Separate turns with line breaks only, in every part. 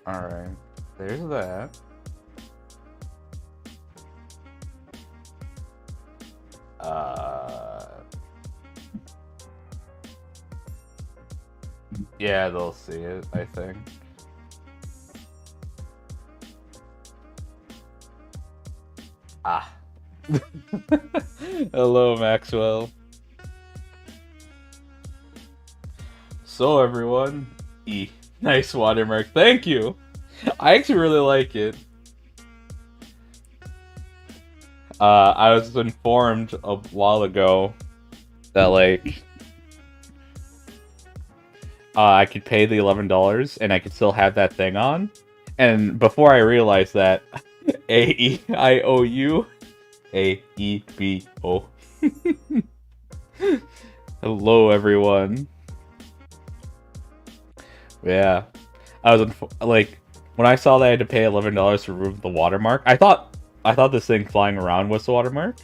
Alright. There's that. Yeah, they'll see it, I think. Ah. Hello, Maxwell. So, everyone. Nice watermark. Thank you. I actually really like it. I was informed a while ago that, like, I could pay the $11 and I could still have that thing on. And before I realized that, A-E-I-O-U, A-E-B-O. Hello, everyone. Yeah. I was, like, when I saw that I had to pay $11 to remove the watermark, I thought this thing flying around was the watermark.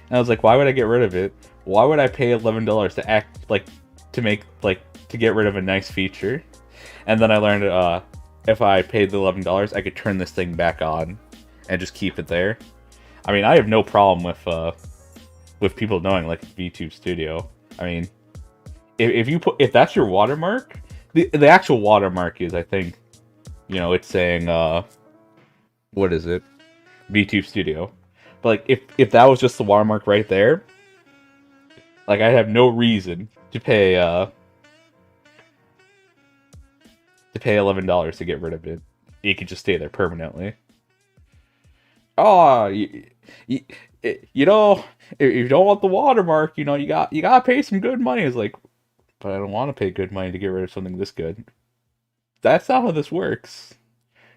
And I was like, why would I get rid of it? Why would I pay $11 to act, like, to make, like, to get rid of a nice feature? And then I learned, if I paid the $11, I could turn this thing back on and just keep it there. I mean, I have no problem with people knowing, like, VTube Studio. I mean, if that's your watermark, the actual watermark is, I think, you know, it's saying, what is it? VTube Studio. But, like, if that was just the watermark right there, like, I have no reason to pay $11 to get rid of it. It could just stay there permanently. Oh, you know, if you don't want the watermark, you know, you gotta pay some good money. It's like, but I don't want to pay good money to get rid of something this good. That's not how this works.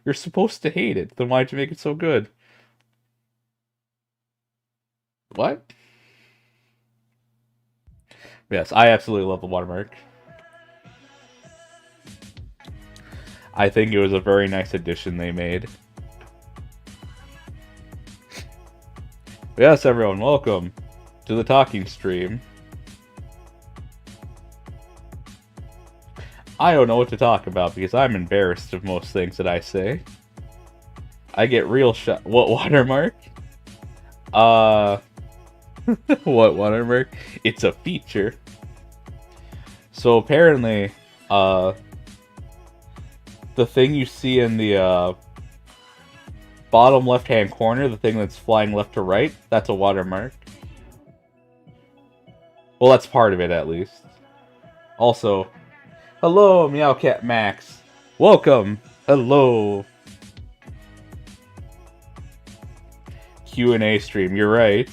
You're supposed to hate it. Then why'd you make it so good? What? Yes, I absolutely love the watermark. I think it was a very nice addition they made. Yes, everyone, welcome to the talking stream. I don't know what to talk about because I'm embarrassed of most things that I say. I get real What watermark? What watermark? It's a feature. So apparently, the thing you see in the bottom left-hand corner, the thing that's flying left to right, that's a watermark. Well, that's part of it, at least. Also, hello, Meowcat Max. Welcome. Hello. Q&A stream, you're right.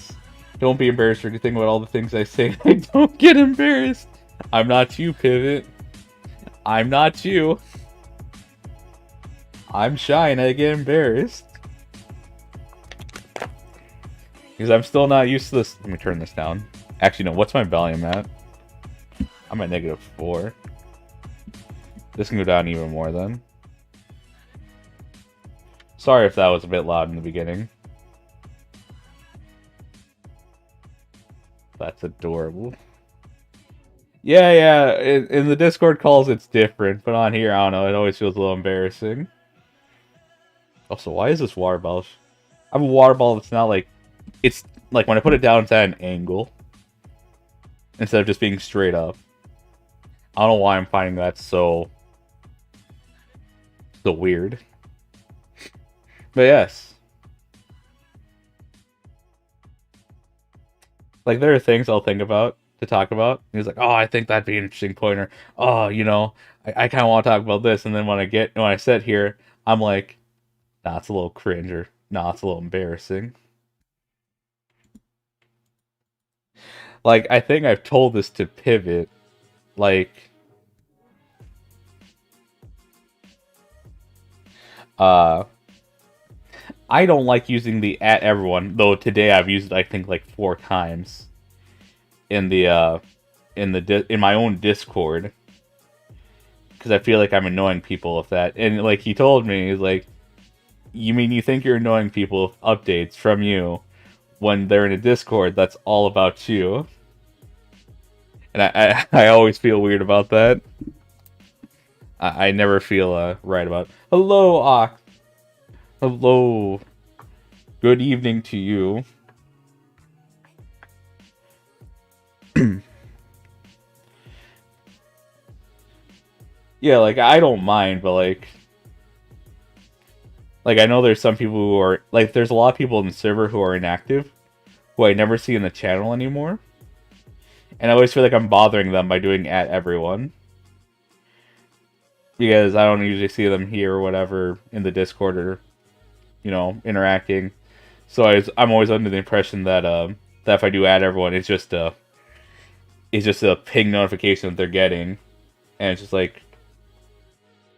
Don't be embarrassed or anything about all the things I say. I don't get embarrassed. I'm not you, Pivot. I'm not you. I'm shy and I get embarrassed. Because I'm still not used to this. Let me turn this down. Actually, no, what's my volume at? I'm at -4. This can go down even more then. Sorry if that was a bit loud in the beginning. That's adorable. Yeah, in the Discord calls it's different, but on here, I don't know, it always feels a little embarrassing. Also, why is this water bottle? I have a water bottle that's not like... It's like when I put it down, it's at an angle. Instead of just being straight up. I don't know why I'm finding that so weird. But yes. Like, there are things I'll think about to talk about. And he's like, oh, I think that'd be an interesting point. Or, oh, you know, I kind of want to talk about this. And then when I sit here, I'm like, nah, it's a little cringe. Or, nah, it's a little embarrassing. Like, I think I've told this to Pivot. Like, I don't like using the @everyone, though today I've used it, I think, like 4 times in the in my own Discord, because I feel like I'm annoying people with that. And like he told me, he's like, "You mean you think you're annoying people with updates from you when they're in a Discord that's all about you?" And I always feel weird about that. I never feel right about. Hello, Ox. Hello. Good evening to you. Yeah, like, I don't mind, but, like, I know there's some people who are, like, there's a lot of people in the server who are inactive, who I never see in the channel anymore, and I always feel like I'm bothering them by doing at everyone, because I don't usually see them here or whatever in the Discord or, you know, interacting, so I'm always under the impression that, that if I do add everyone, it's just a ping notification that they're getting, and it's just like,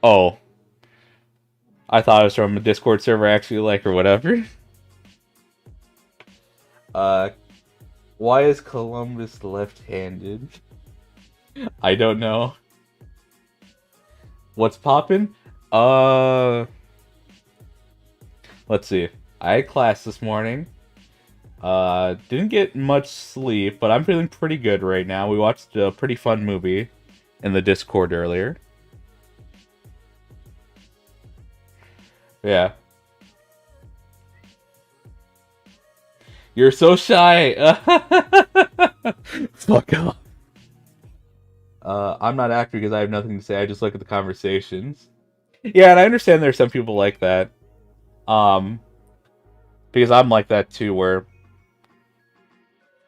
oh, I thought it was from a Discord server actually, like, or whatever. Why is Columbus left-handed? I don't know. What's poppin'? Let's see. I had class this morning. Didn't get much sleep, but I'm feeling pretty good right now. We watched a pretty fun movie in the Discord earlier. Yeah. You're so shy! Fuck off. I'm not active because I have nothing to say. I just look at the conversations. Yeah, and I understand there's some people like that. Because I'm like that too, where...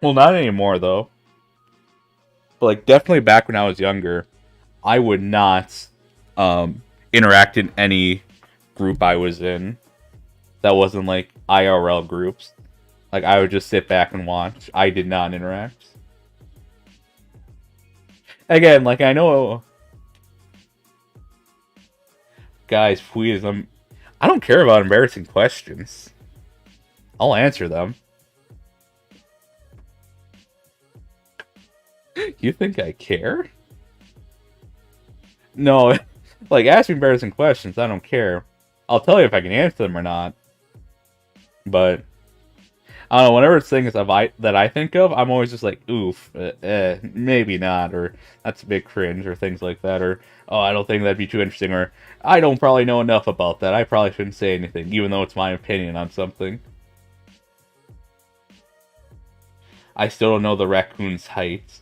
Well, not anymore, though. But, like, definitely back when I was younger, I would not, interact in any group I was in that wasn't, like, IRL groups. Like, I would just sit back and watch. I did not interact. Again, like, I know... Guys, please, I don't care about embarrassing questions. I'll answer them. You think I care? No, like, ask me embarrassing questions, I don't care. I'll tell you if I can answer them or not. But... I don't know, whenever it's things that I think of, I'm always just like, oof, maybe not, or that's a bit cringe, or things like that, or, oh, I don't think that'd be too interesting, or, I don't probably know enough about that, I probably shouldn't say anything, even though it's my opinion on something. I still don't know the raccoon's height.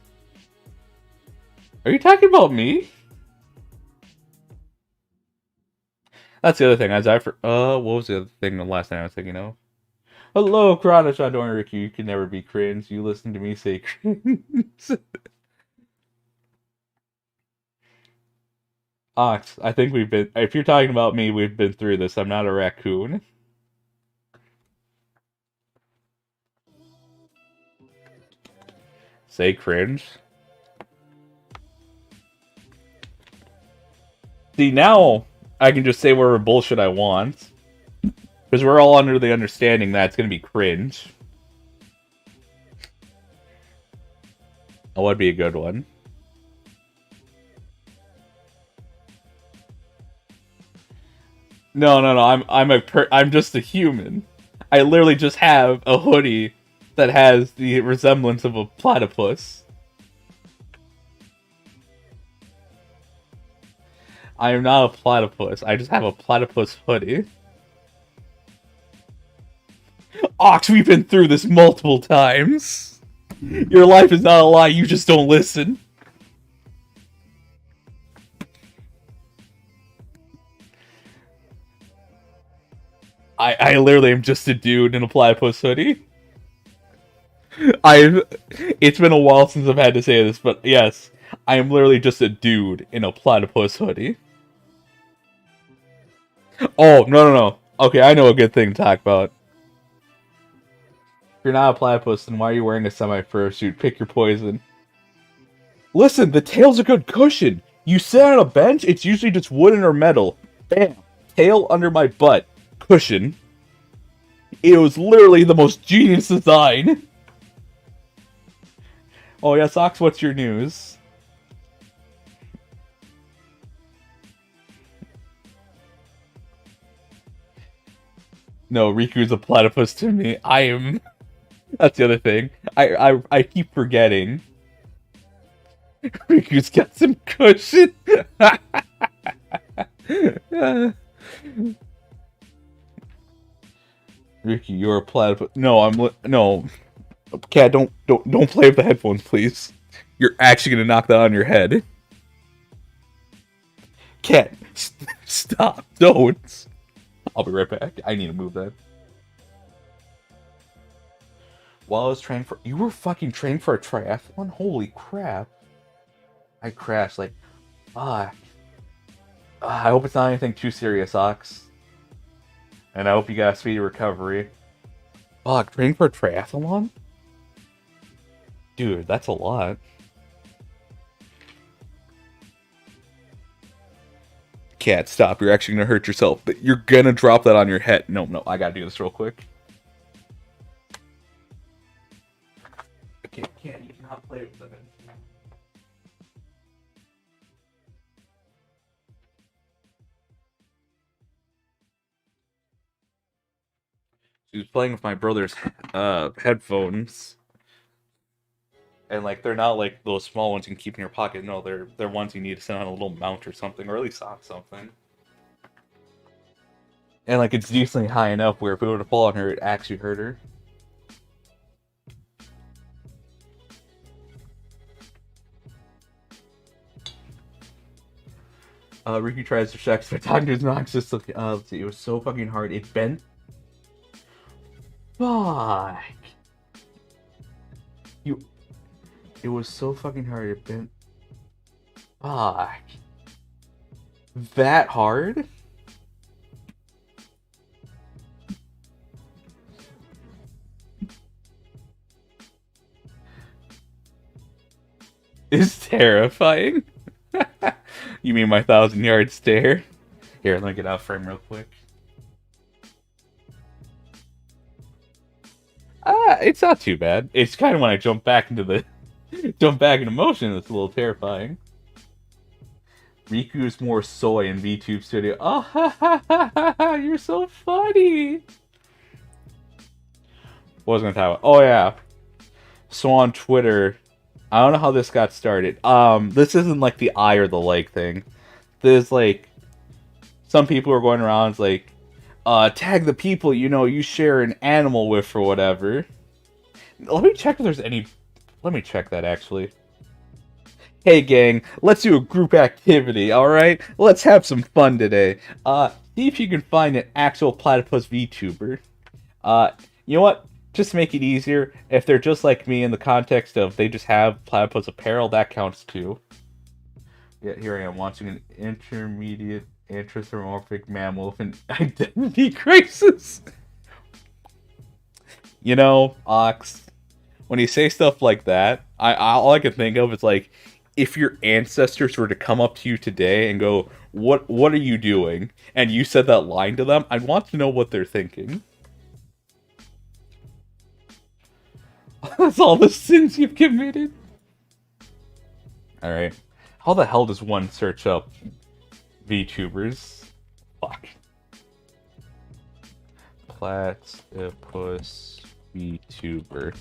Are you talking about me? That's the other thing, what was the other thing the last time I was thinking of? Hello, Kranashan, don't worry, Rikku, you can never be cringe. You listen to me say cringe. Ox, I think if you're talking about me, we've been through this. I'm not a raccoon. Say cringe. See, now I can just say whatever bullshit I want. Because we're all under the understanding that it's going to be cringe. Oh, that'd be a good one. No, I'm just a human. I literally just have a hoodie that has the resemblance of a platypus. I am not a platypus. I just have a platypus hoodie. Ox, we've been through this multiple times. Your life is not a lie, you just don't listen. I literally am just a dude in a platypus hoodie. It's been a while since I've had to say this, but yes, I am literally just a dude in a platypus hoodie. Oh, no. Okay, I know a good thing to talk about. If you're not a platypus, then why are you wearing a semi-fur suit? Pick your poison. Listen, the tail's a good cushion. You sit on a bench, it's usually just wooden or metal. Bam. Tail under my butt. Cushion. It was literally the most genius design. Oh yeah, Socks, what's your news? No, Riku's a platypus to me. I am... That's the other thing. I keep forgetting. Riku's got some cushion. Ricky, you're a platypus. No, no. Cat, don't play with the headphones, please. You're actually gonna knock that on your head. Cat, stop! Don't. I'll be right back. I need to move that. While I was training for, you were fucking training for a triathlon. Holy crap! I crashed. Like, fuck. I hope it's not anything too serious, Ox. And I hope you got a speedy recovery. Fuck, training for a triathlon? Dude, that's a lot. Cat, stop. You're actually gonna hurt yourself. But you're gonna drop that on your head. No, I gotta do this real quick. Cat, you cannot play with it. She was playing with my brother's headphones. And like they're not like those small ones you can keep in your pocket. No, they're ones you need to sit on a little mount or something, or at least on something. And like it's decently high enough where if it were to fall on her, it actually hurt her. Rikku tries to check by talking to his Noxus. Let's see, it was so fucking hard. It bent. Fuck. It was so fucking hard. It bent. Fuck. That hard? Is terrifying. You mean my 1,000-yard stare? Here, let me get out of frame real quick. It's not too bad. It's kind of when I jump back into motion, it's a little terrifying. Rikku is more soy in VTube Studio. Oh, ha, ha, ha, ha, ha, you're so funny. What was I gonna talk about? Oh yeah. So on Twitter, I don't know how this got started. This isn't like the eye or the like thing. There's like some people are going around it's like, tag the people you share an animal with or whatever. Let me check if there's any. Let me check that actually. Hey gang, let's do a group activity, alright? Let's have some fun today. See if you can find an actual platypus VTuber. You know what? Just to make it easier, if they're just like me in the context of they just have platypus apparel, that counts too. Yeah, here I am watching an intermediate anthropomorphic mammal with an identity crisis. Ox, when you say stuff like that, all I can think of is like, if your ancestors were to come up to you today and go, what are you doing? And you said that line to them, I'd want to know what they're thinking. That's all the sins you've committed. Alright. How the hell does one search up VTubers? Fuck. Platypus VTuber.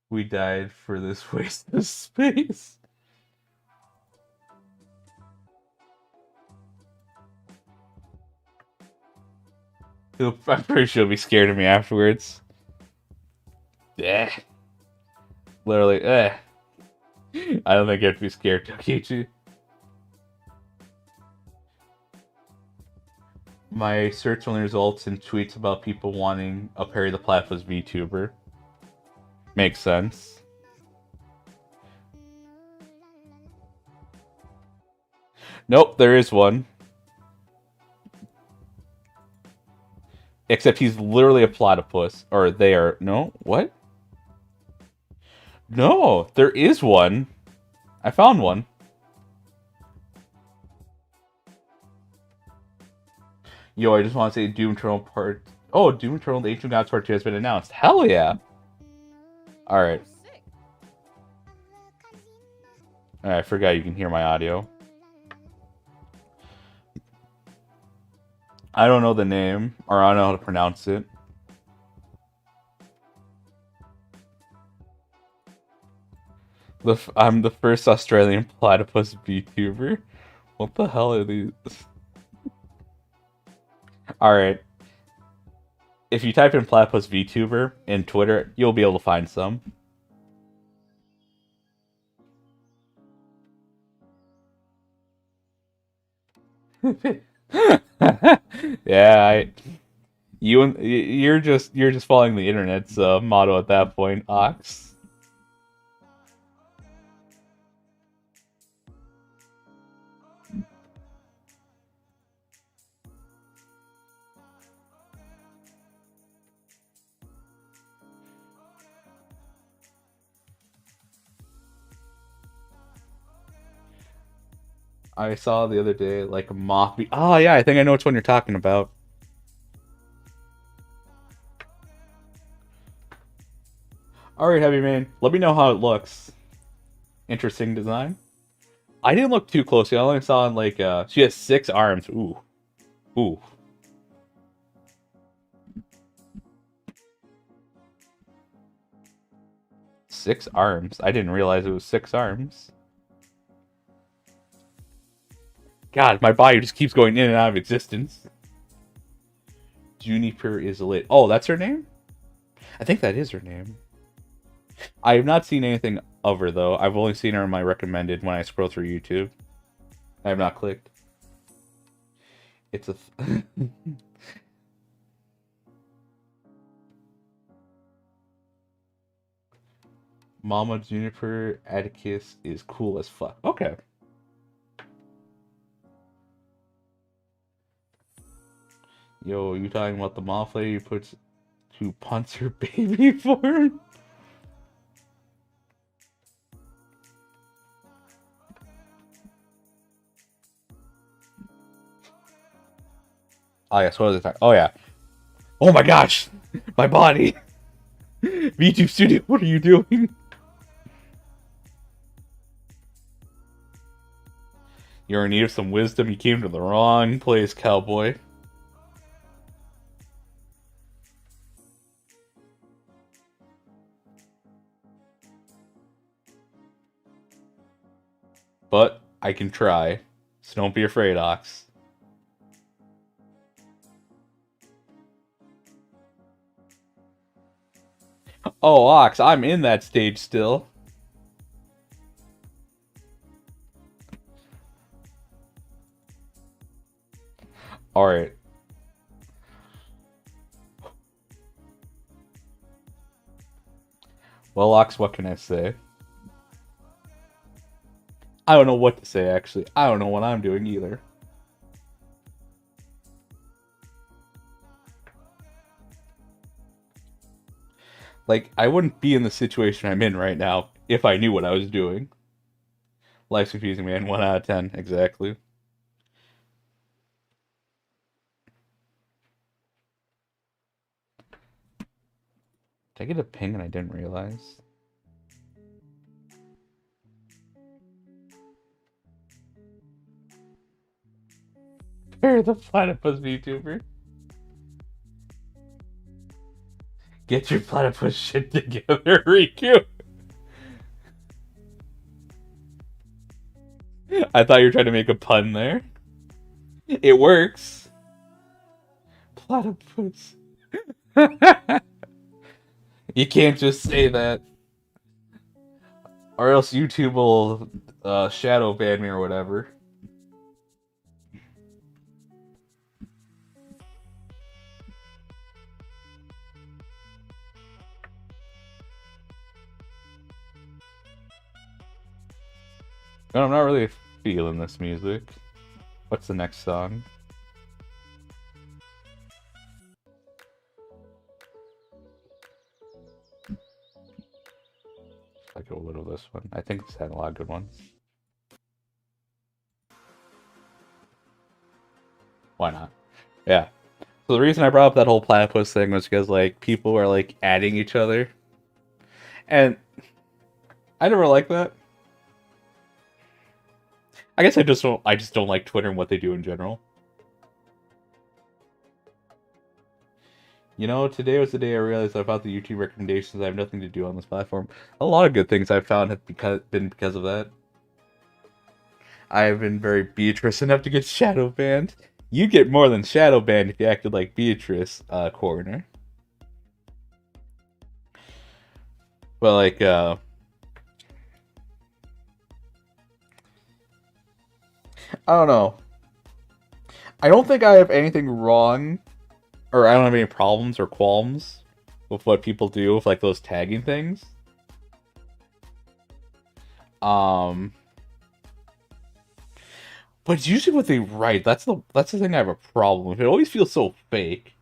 We died for this waste of space. I'm pretty sure he'll be scared of me afterwards. Eh. Literally, I don't think you have to be scared, Tokichi. My search only results in tweets about people wanting a Perry the Platypus VTuber. Makes sense. Nope, there is one. Except he's literally a platypus. Or they are... No? What? No, there is one. I found one. Yo, I just want to say Doom Eternal Part... Oh, Doom Eternal The Ancient Gods Part 2 has been announced. Hell yeah! Alright. I forgot you can hear my audio. I don't know the name, or I don't know how to pronounce it. I'm the first Australian platypus VTuber. What the hell are these? Alright. If you type in platypus VTuber in Twitter, you'll be able to find some. Yeah, you're just following the internet's motto at that point, Ox. I saw the other day like a moth. Oh yeah, I think I know which one you're talking about. Alright, Heavy Man. Let me know how it looks. Interesting design. I didn't look too closely. I only saw like she has 6 arms. Ooh. Ooh. Six arms. I didn't realize it was 6 arms. God, my body just keeps going in and out of existence. Juniper is lit. Oh, that's her name? I think that is her name. I have not seen anything of her, though. I've only seen her in my recommended when I scroll through YouTube. I have not clicked. It's a... Mama Juniper Atticus is cool as fuck. Okay. Yo, you talking about the moth lady puts who punts her baby for him? Oh yes, what was it talking? Oh yeah. Oh my gosh! My body! VTube Studio, what are you doing? You're in need of some wisdom. You came to the wrong place, cowboy. But I can try. So don't be afraid, Ox. Oh, Ox, I'm in that stage still. Alright. Well, Ox, what can I say? I don't know what to say, actually. I don't know what I'm doing either. Like, I wouldn't be in the situation I'm in right now if I knew what I was doing. Life's confusing, man. 1 out of 10, exactly. Did I get a ping and I didn't realize? You're the platypus VTuber. Get your platypus shit together, Rikku. I thought you were trying to make a pun there. It works. Platypus. You can't just say that. Or else YouTube will shadow ban me or whatever. But I'm not really feeling this music. What's the next song? I go a little this one. I think it's had a lot of good ones. Why not? Yeah. So the reason I brought up that whole platypus thing was because like people are like adding each other, and I never like that. I guess I just don't like Twitter and what they do in general. You know, today was the day I realized about the YouTube recommendations. I have nothing to do on this platform. A lot of good things I've found have been because of that. I have been very Beatrice enough to get shadow banned. You get more than shadow banned if you acted like Beatrice, Coroner. But like, I don't know. I don't think I have anything wrong, or I don't have any problems or qualms with what people do with like those tagging things. Um, but it's usually what they write. That's the thing I have a problem with. It always feels so fake.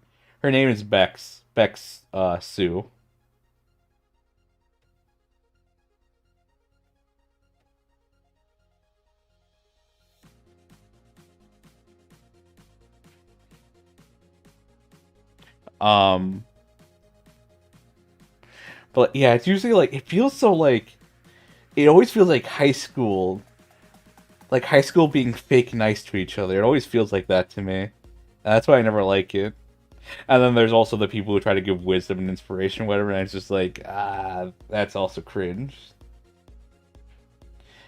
Her name is Bex. Bex Sue. Um, but yeah, it's usually like it feels so like it always feels like high school being fake nice to each other. It always feels like that to me. And that's why I never like it. And then there's also the people who try to give wisdom and inspiration, whatever, and it's just like, that's also cringe.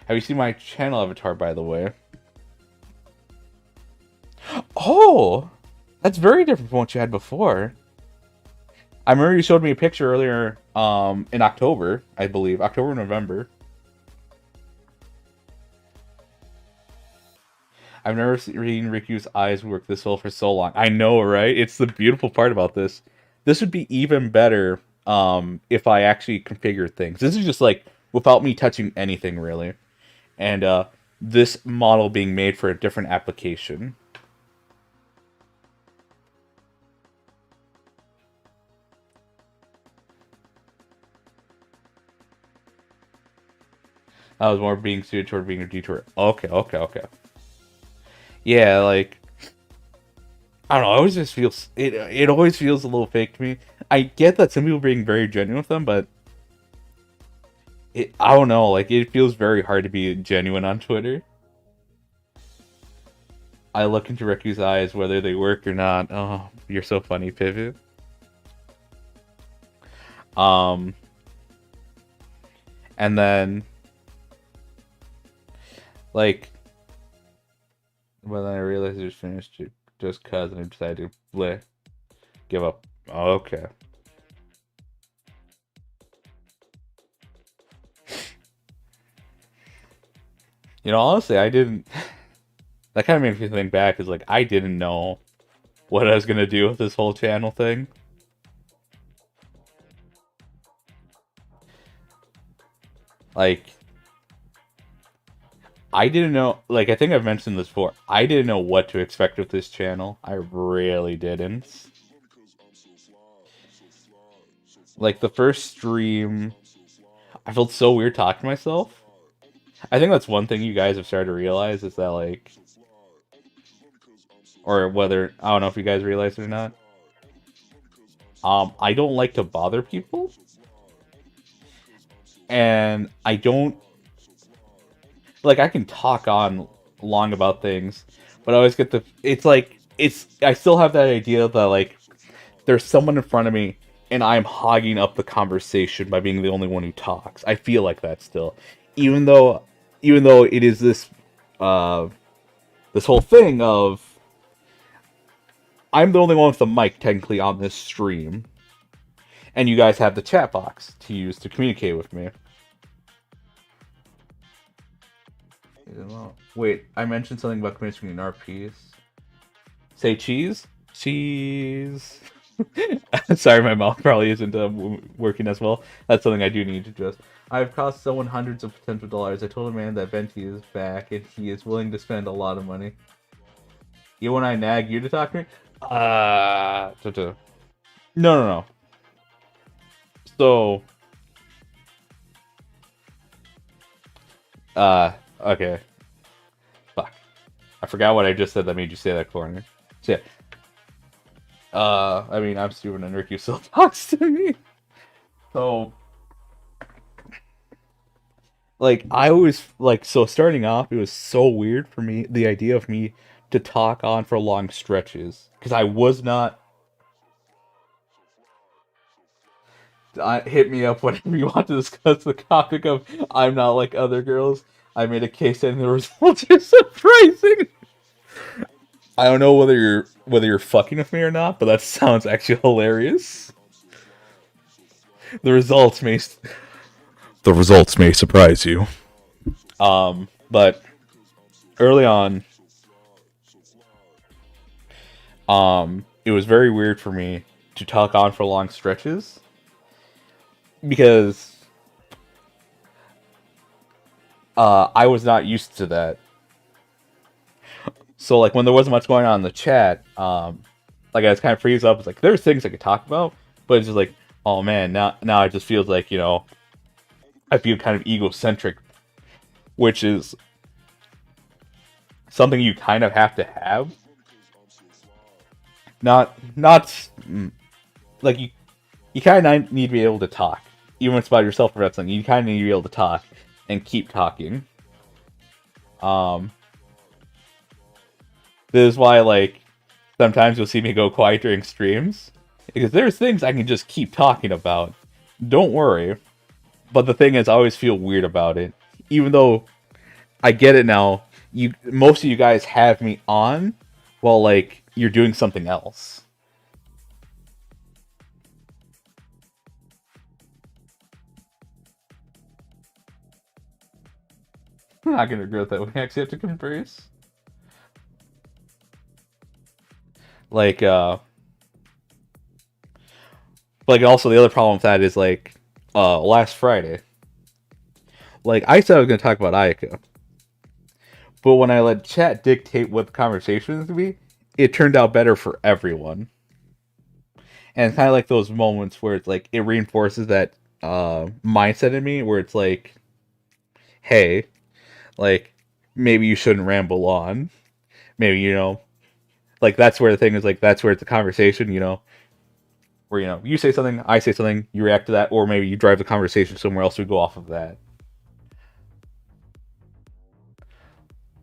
Have you seen my channel avatar, by the way? Oh! That's very different from what you had before. I remember you showed me a picture earlier, in October, I believe. October, November. I've never seen Riku's eyes work this well for so long. I know, right? It's the beautiful part about this. This would be even better if I actually configured things. This is just like without me touching anything really, and this model being made for a different application. I was more being suited toward being a detour. Okay, okay, okay. Yeah, like I don't know. It always just feels it. It always feels a little fake to me. I get that some people are being very genuine with them, but I don't know. Like it feels very hard to be genuine on Twitter. I look into Riku's eyes, whether they work or not. Oh, you're so funny, Pivot. Um, and then like, when I realized it was finished, just cause, and I decided to give up. Okay. You know, honestly, I didn't. That kind of makes me think back. Is like I didn't know what I was gonna do with this whole channel thing. Like, I didn't know. Like, I think I've mentioned this before. I didn't know what to expect with this channel. I really didn't. Like the first stream, I felt so weird talking to myself. I think that's one thing you guys have started to realize is that like, or whether I don't know if you guys realize it or not. I don't like to bother people, and I don't like. I can talk on long about things, but I always get the. It's like it's. I still have that idea that like there's someone in front of me, and I'm hogging up the conversation by being the only one who talks. I feel like that still, even though, it is this, this whole thing of I'm the only one with the mic technically on this stream, and you guys have the chat box to use to communicate with me. Wait, I mentioned something about commissioning an RPs. Say cheese? Cheese. Sorry, my mouth probably isn't working as well. That's something I do need to adjust. I've cost someone hundreds of potential dollars. I told a man that Venti is back and he is willing to spend a lot of money. You want I nag you to talk to me? No, no, no. So, okay. Fuck. I forgot what I just said that made you say that, Corner. So, yeah. I mean, I'm stupid and Rikku still talks to me. So, like, I always, like, so starting off, it was so weird for me, the idea of me to talk on for long stretches. Because I was not, Hit me up whenever you want to discuss the topic of I'm not like other girls. I made a case and the results are surprising. I don't know whether you're fucking with me or not, but that sounds actually hilarious. The results may the results may surprise you. But early on, it was very weird for me to talk on for long stretches because I was not used to that. So like when there wasn't much going on in the chat, like I was kind of freeze up. It's like there's things I could talk about, but it's just like, oh man, now it just feels like, I feel kind of egocentric, which is something you kind of have to have. Not like you kind of need to be able to talk, even when it's about yourself or about something. You kind of need to be able to talk and keep talking. This is why, like, sometimes you'll see me go quiet during streams, because there's things I can just keep talking about. Don't worry. But the thing is, I always feel weird about it. Even though I get it now, most of you guys have me on while, like, you're doing something else. I'm not gonna regret that. We actually have to converse. Like, also the other problem with that is, like, last Friday, like, I said I was going to talk about Ayaka, but when I let chat dictate what the conversation was to be, it turned out better for everyone. And it's kind of like those moments where it's like, it reinforces that mindset in me, where it's like, hey, like, maybe you shouldn't ramble on. Maybe, like, that's where the thing is, like, that's where it's a conversation, where, you say something, I say something, you react to that, or maybe you drive the conversation somewhere else, we go off of that.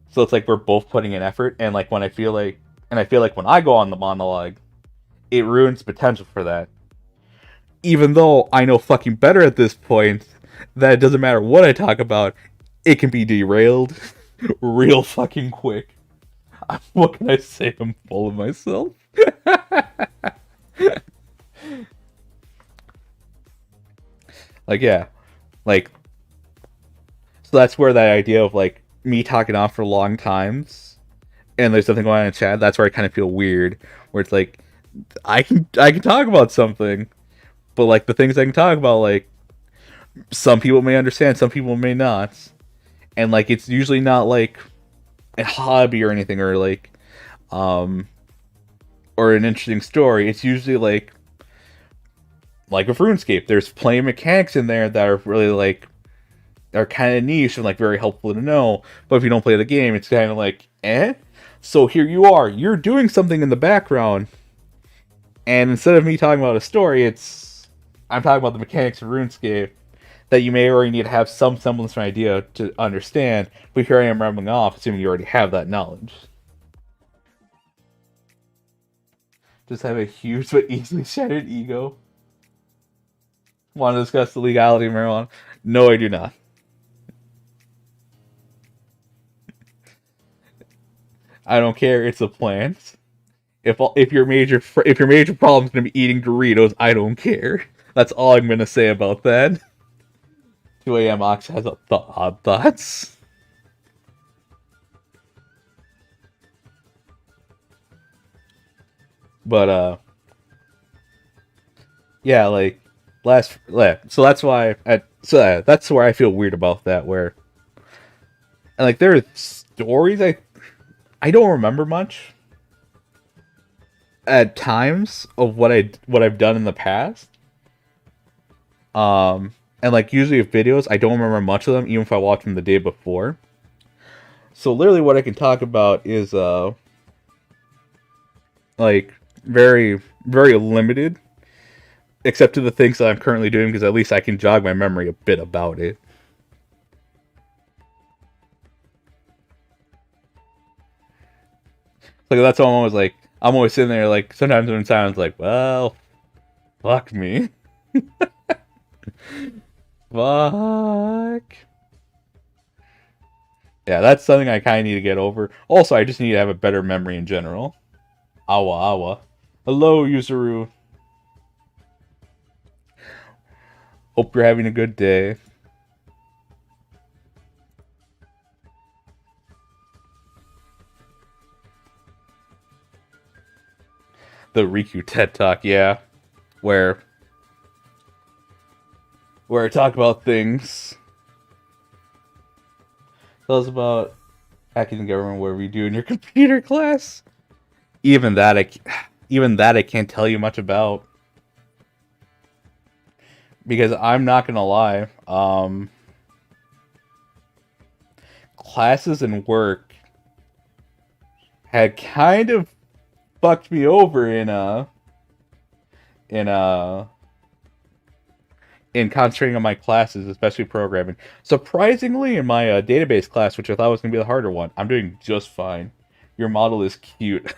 So it's like we're both putting in effort, and like when I feel like when I go on the monologue, it ruins potential for that. Even though I know fucking better at this point that it doesn't matter what I talk about, it can be derailed real fucking quick. What can I say? I'm full of myself. Like, yeah. Like, so that's where that idea of, like, me talking on for long times and there's nothing going on in chat, that's where I kind of feel weird. Where it's like, I can talk about something, but, like, the things I can talk about, like, some people may understand, some people may not. And, like, it's usually not, like, a hobby or anything, or, like, or an interesting story. It's usually, like with RuneScape, there's playing mechanics in there that are really, like, are kind of niche and, like, very helpful to know. But if you don't play the game, it's kind of like, eh? So here you are, you're doing something in the background, and instead of me talking about a story, I'm talking about the mechanics of RuneScape that you may already need to have some semblance of an idea to understand, but here I am rambling off, assuming you already have that knowledge. Just have a huge but easily shattered ego. Want to discuss the legality of marijuana? No, I do not. I don't care. It's a plant. If your major problem is gonna be eating Doritos, I don't care. That's all I'm gonna say about that. 2 a.m. Ox has odd thoughts. But yeah, like so that's why that's where I feel weird about that. Where, and like, there are stories I don't remember much at times of what I've done in the past. And like usually with videos, I don't remember much of them, even if I watched them the day before. So literally, what I can talk about is like very very limited, except to the things that I'm currently doing, because at least I can jog my memory a bit about it. Like, that's why I'm always sitting there, like, sometimes when it sounds like, well, fuck me. Fuck. Yeah, that's something I kind of need to get over. Also, I just need to have a better memory in general. Awa awa. Hello, Yuzuru. Hope you're having a good day. The Rikku TED Talk, yeah. Where I talk about things. Tell us about hacking the government, what we do in your computer class. Even that I can't tell you much about. Because I'm not gonna lie, classes and work had kind of fucked me over in concentrating on my classes, especially programming. Surprisingly, in my database class, which I thought was going to be the harder one, I'm doing just fine. Your model is cute.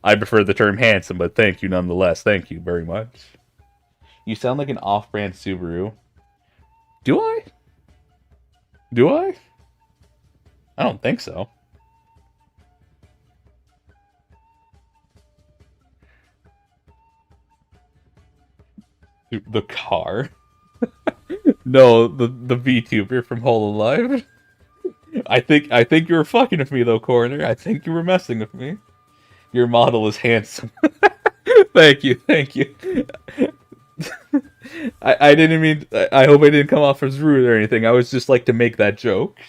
I prefer the term handsome, but thank you nonetheless. Thank you very much. You sound like an off-brand Subaru. Do I? Do I? I don't think so. The car? No, the VTuber from Hololive. I think you were fucking with me though, Coroner. I think you were messing with me. Your model is handsome. Thank you, thank you. I didn't mean. I hope I didn't come off as rude or anything. I was just like to make that joke.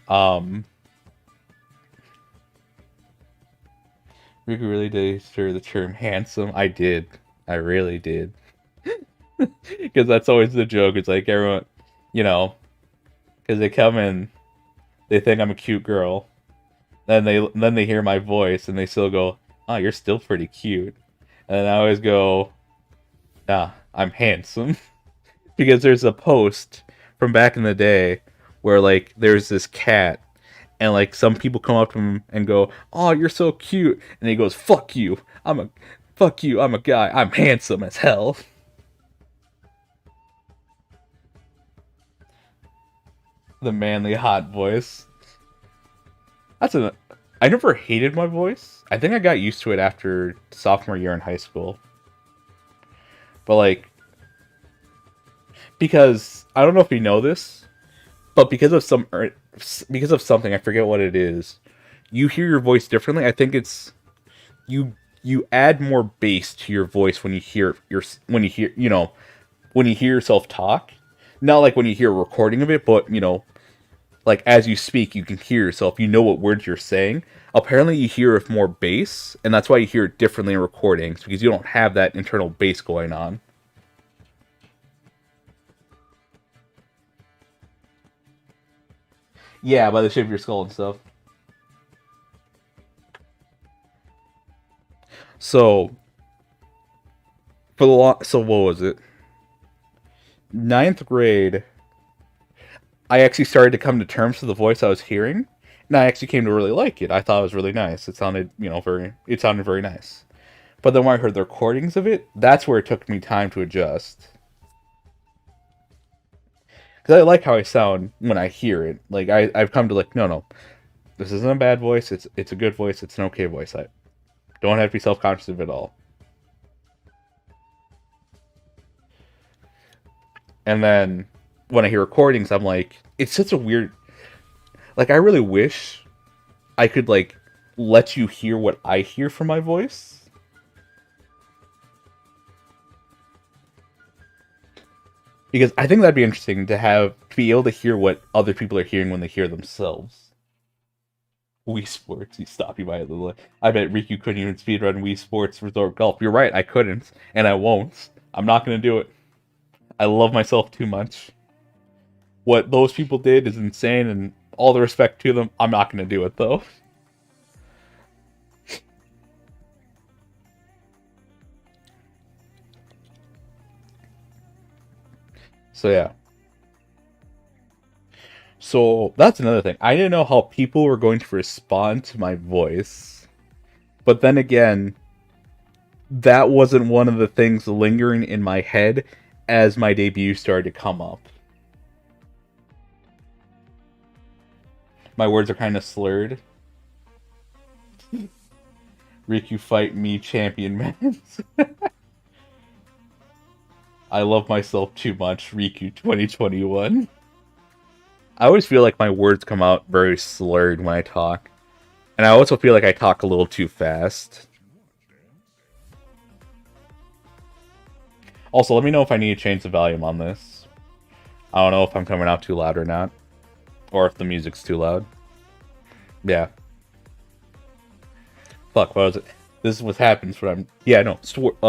Um, Rikku really did hear the term handsome. I did. I really did. Because that's always the joke. It's like everyone, you know, because they come in, they think I'm a cute girl, then they hear my voice and they still go, "Oh, you're still pretty cute," and then I always go, "Nah, I'm handsome," because there's a post from back in the day where like there's this cat and like some people come up to him and go, "Oh, you're so cute," and he goes, "Fuck you, fuck you, I'm a guy, I'm handsome as hell." The manly hot voice. That's a. I never hated my voice. I think I got used to it after sophomore year in high school. But like, because I don't know if you know this, but because of something, I forget what it is. You hear your voice differently. I think it's you. You add more bass to your voice when you hear when you hear yourself talk. Not like when you hear a recording of it, but like as you speak, you can hear yourself. You know what words you're saying. Apparently, you hear with more bass, and that's why you hear it differently in recordings because you don't have that internal bass going on. Yeah, by the shape of your skull and stuff. So so what was it? Ninth grade, I actually started to come to terms with the voice I was hearing, and I actually came to really like it. I thought it was really nice. It sounded, it sounded very nice. But then when I heard the recordings of it, that's where it took me time to adjust. Because I like how I sound when I hear it. Like I've come to like, no, this isn't a bad voice. It's a good voice. It's an okay voice. I don't have to be self conscious of it all. And then when I hear recordings, I'm like, it's such a weird. Like I really wish I could like let you hear what I hear from my voice. Because I think that'd be interesting to be able to hear what other people are hearing when they hear themselves. Wii Sports, you stop you by a little. I bet Rikku couldn't even speedrun Wii Sports Resort Golf. You're right, I couldn't, and I won't. I'm not gonna do it. I love myself too much. What those people did is insane, and all the respect to them, I'm not gonna do it though. So yeah. So that's another thing. I didn't know how people were going to respond to my voice. But then again, that wasn't one of the things lingering in my head as my debut started to come up. My words are kind of slurred. Rikku fight me, champion man. I love myself too much, Rikku 2021. I always feel like my words come out very slurred when I talk. And I also feel like I talk a little too fast. Also, let me know if I need to change the volume on this. I don't know if I'm coming out too loud or not. Or if the music's too loud. Yeah. Fuck, what was it? This is what happens when I'm... Yeah, no,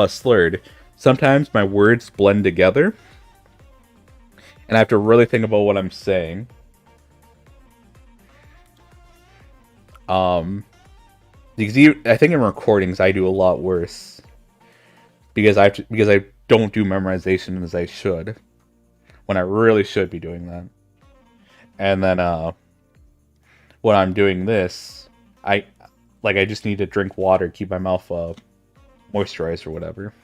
slurred. Sometimes my words blend together. And I have to really think about what I'm saying. Because I think in recordings I do a lot worse. Because I don't do memorization as I should. When I really should be doing that. And then, when I'm doing this, I just need to drink water, keep my mouth moisturized or whatever.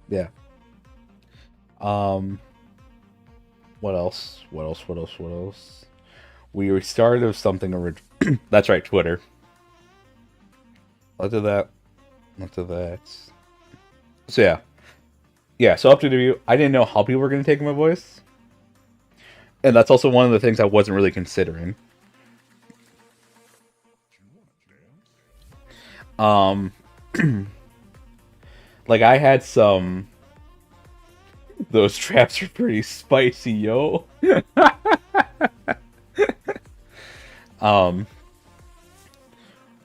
Yeah. What else? What else? What else? What else? We restarted with something original. That's right, Twitter. Let's do that. Let's do that. So yeah. Yeah, so up to the review, I didn't know how people were going to take my voice. And that's also one of the things I wasn't really considering. Like I had some... Those traps are pretty spicy, yo.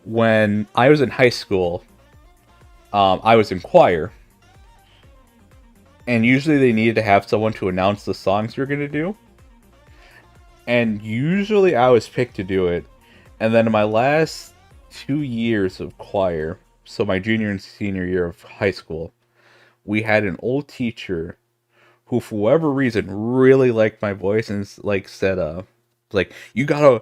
When I was in high school, I was in choir. And usually they needed to have someone to announce the songs you're going to do. And usually I was picked to do it. And then in my last 2 years of choir, so my junior and senior year of high school, we had an old teacher who, for whatever reason, really liked my voice and like said, like, you gotta,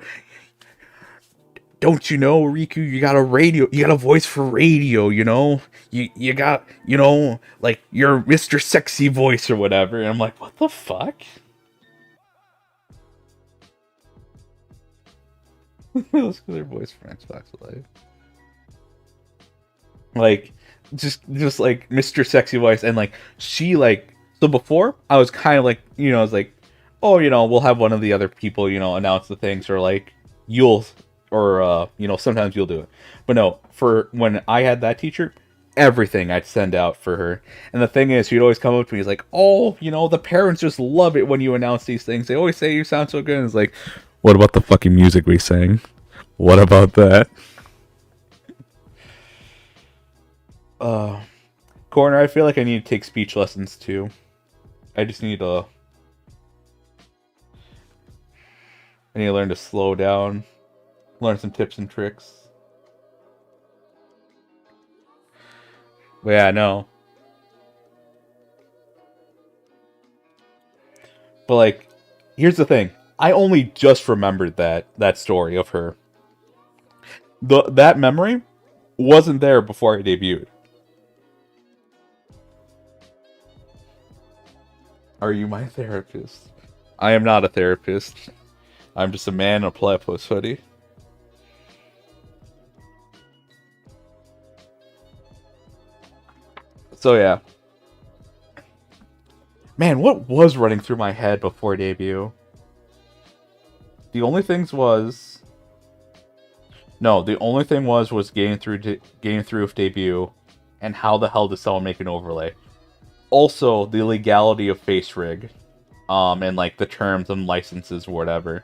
don't you know, Rikku, you got a voice for radio, you know? You got, you know, like, your Mr. Sexy voice or whatever. And I'm like, what the fuck? Let's go their voice for Xbox Live. Like, just like Mr. Sexy voice, and like she like so before I was kind of like, you know, I was like, oh, you know, we'll have one of the other people, you know, announce the things, or like you'll, or you know, sometimes you'll do it. But no, for when I had that teacher, everything I'd send out for her. And the thing is, she'd always come up to me, he's like, oh, you know, the parents just love it when you announce these things. They always say you sound so good. And it's like, what about the fucking music we sang? What about that? Uh, Corner, I feel like I need to take speech lessons too. I just need to. I need to learn to slow down, learn some tips and tricks. But yeah, no. But like, here's the thing. I only just remembered that story of her. That memory wasn't there before I debuted. Are you my therapist? I am not a therapist. I'm just a man in a platypus hoodie. So yeah. Man, what was running through my head before debut? The only things was... No, the only thing was getting through with debut, and how the hell does someone make an overlay? Also, the legality of face rig, and like the terms and licenses or whatever.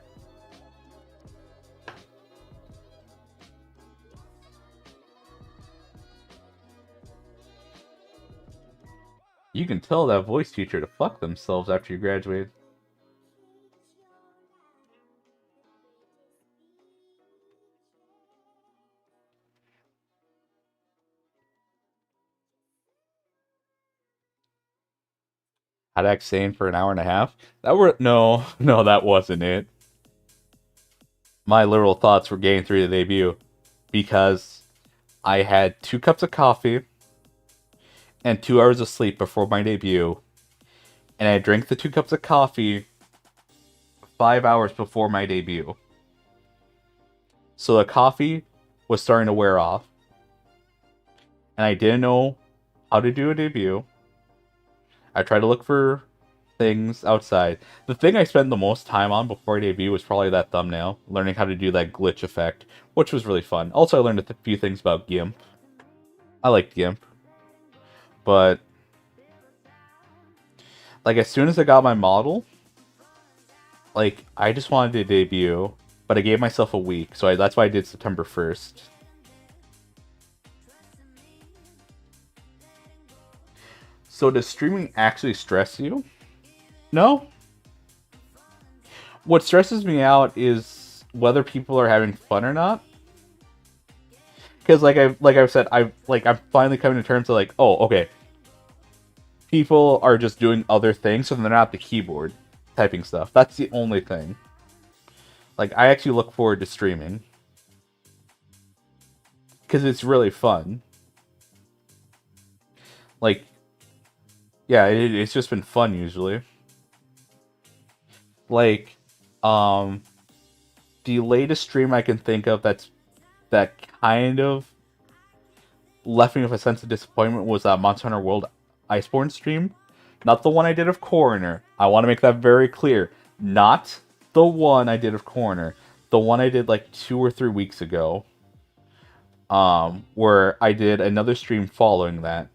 You can tell that voice teacher to fuck themselves after you graduate. Had X sane for an hour and a half. No, no, that wasn't it. My literal thoughts were getting through the debut because I had 2 cups of coffee and 2 hours of sleep before my debut, and I drank the 2 cups of coffee 5 hours before my debut. So the coffee was starting to wear off, and I didn't know how to do a debut. I tried to look for things outside. The thing I spent the most time on before I debut was probably that thumbnail, learning how to do that glitch effect, which was really fun. Also, I learned a few things about GIMP. I liked GIMP, but like as soon as I got my model, like I just wanted to debut, but I gave myself a week, so that's why I did September 1st. So does streaming actually stress you? No. What stresses me out is whether people are having fun or not. Because I've said, I'm finally coming to terms with like, oh, okay, people are just doing other things, so they're not at the keyboard typing stuff. That's the only thing. Like, I actually look forward to streaming because it's really fun. Like, yeah, it's just been fun usually. Like, the latest stream I can think of that kind of left me with a sense of disappointment was that Monster Hunter World Iceborne stream. Not the one I did of Coroner. I want to make that very clear. Not the one I did of Coroner. The one I did like 2 or 3 weeks ago. Where I did another stream following that.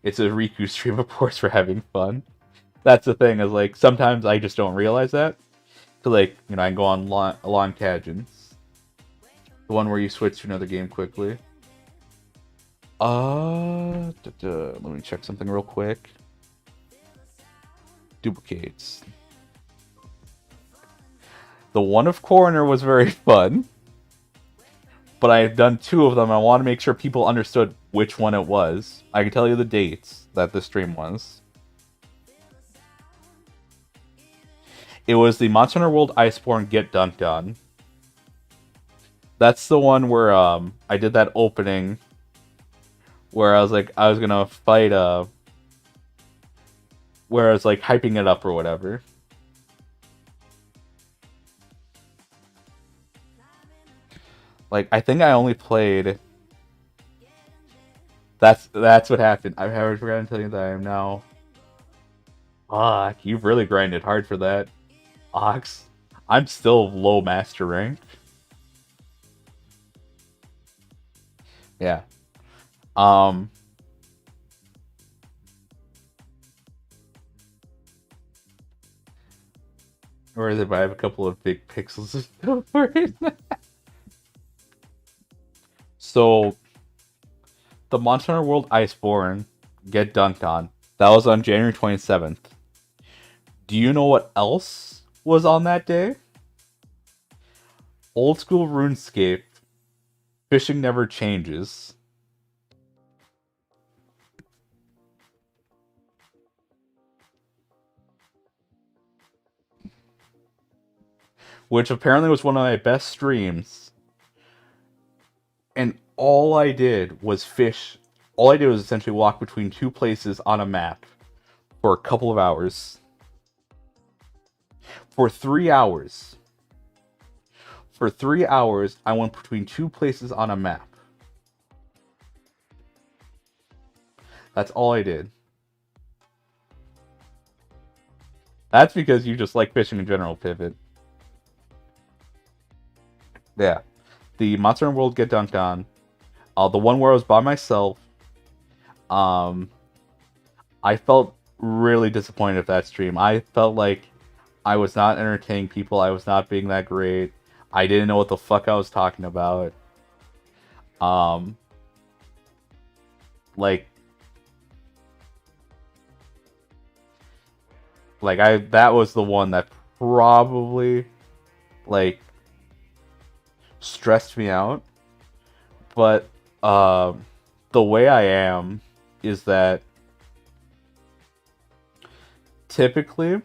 It's a Rikku stream, of course, for having fun. That's the thing, is like, sometimes I just don't realize that. So like, you know, I can go on long tangents. The one where you switch to another game quickly. Let me check something real quick. Duplicates. The one of Coroner was very fun, but I've done 2 of them. I want to make sure people understood which one it was. I can tell you the dates that the stream was. It was the Monster Hunter World Iceborne Get Dunked On. That's the one where I did that opening where I was like, I was gonna fight where I was like hyping it up or whatever. Like, I think I only played. That's what happened. I haven't forgotten to tell you that I am now. Fuck, you've really grinded hard for that, Ox. I'm still low master rank. Yeah. Or is it? I have a couple of big pixels for it. So, the Monster Hunter World Iceborne Get Dunked On. That was on January 27th. Do you know what else was on that day? Old School RuneScape. Fishing Never Changes. Which apparently was one of my best streams. And all I did was fish. All I did was essentially walk between 2 places on a map for a couple of hours. For 3 hours. For 3 hours, I went between 2 places on a map. That's all I did. That's because you just like fishing in general, Pivot. Yeah. The Monster Hunter World Get Dunked On. The one where I was by myself. I felt really disappointed with that stream. I felt like I was not entertaining people. I was not being that great. I didn't know what the fuck I was talking about. Like that was the one that probably like stressed me out. But the way I am is that typically,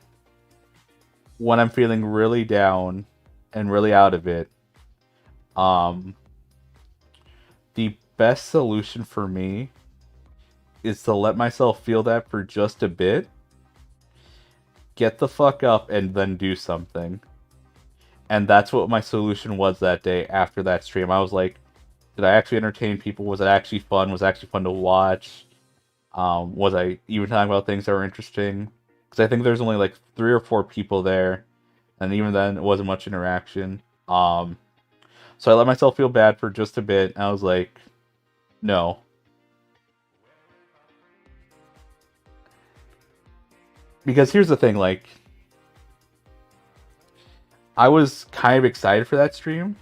when I'm feeling really down and really out of it, um, the best solution for me is to let myself feel that for just a bit, get the fuck up, and then do something. And that's what my solution was that day after that stream. I was like, did I actually entertain people? Was it actually fun? Was it actually fun to watch? Was I even talking about things that were interesting? Because I think there's only like 3 or 4 people there, and even then, it wasn't much interaction. So I let myself feel bad for just a bit, and I was like, no. Because here's the thing, like, I was kind of excited for that stream.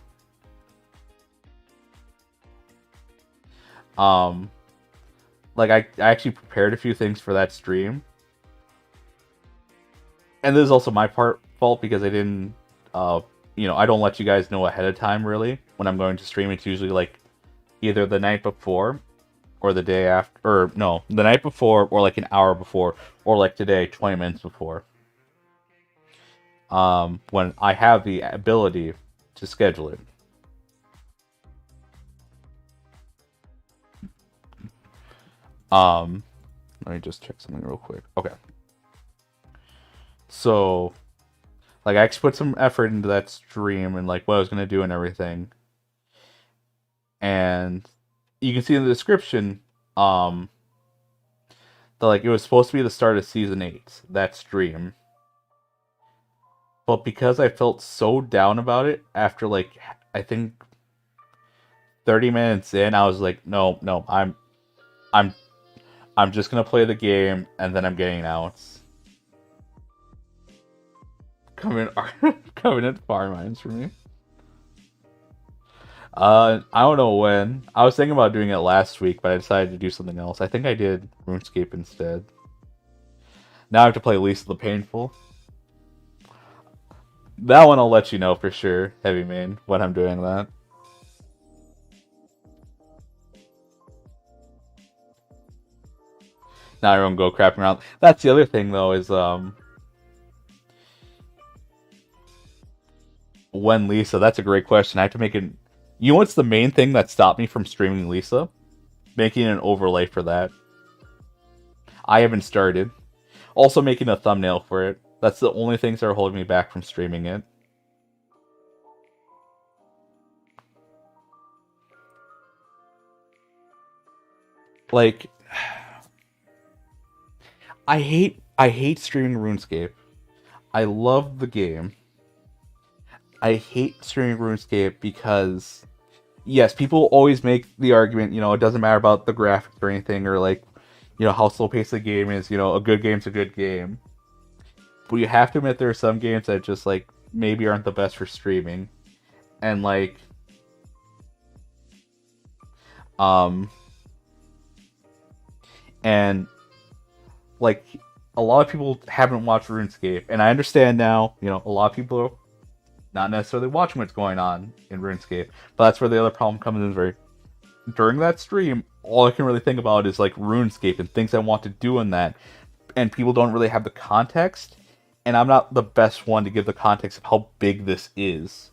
Like, I actually prepared a few things for that stream. And this is also my fault because I didn't, I don't let you guys know ahead of time, really. When I'm going to stream, it's usually, like, either the night before or the day after, or no, the night before or, like, an hour before, or, like, today, 20 minutes before. When I have the ability to schedule it. Let me just check something real quick. Okay. So, like, I actually put some effort into that stream and, like, what I was going to do and everything. And you can see in the description, that, like, it was supposed to be the start of Season 8, that stream. But because I felt so down about it after, like, I think 30 minutes in, I was like, no, I'm just gonna play the game and then I'm getting out. Covenant Fire Mines for me. I don't know when. I was thinking about doing it last week, but I decided to do something else. I think I did RuneScape instead. Now I have to play Lisa the Painful. That one I'll let you know for sure, Heavy Main, when I'm doing that. Now everyone go crapping around. That's the other thing though, is when Lisa, that's a great question. I have to make it. You know what's the main thing that stopped me from streaming Lisa? Making an overlay for that. I haven't started. Also making a thumbnail for it. That's the only things that are holding me back from streaming it. Like, I hate streaming RuneScape. I love the game. I hate streaming RuneScape because, yes, people always make the argument, it doesn't matter about the graphics or anything, or, like, how slow paced the game is, a good game's a good game. But you have to admit there are some games that just, like, maybe aren't the best for streaming. And, like, and, like, a lot of people haven't watched RuneScape, and I understand now, a lot of people are not necessarily watching what's going on in RuneScape, but that's where the other problem comes in. During that stream, all I can really think about is, like, RuneScape and things I want to do in that, and people don't really have the context, and I'm not the best one to give the context of how big this is.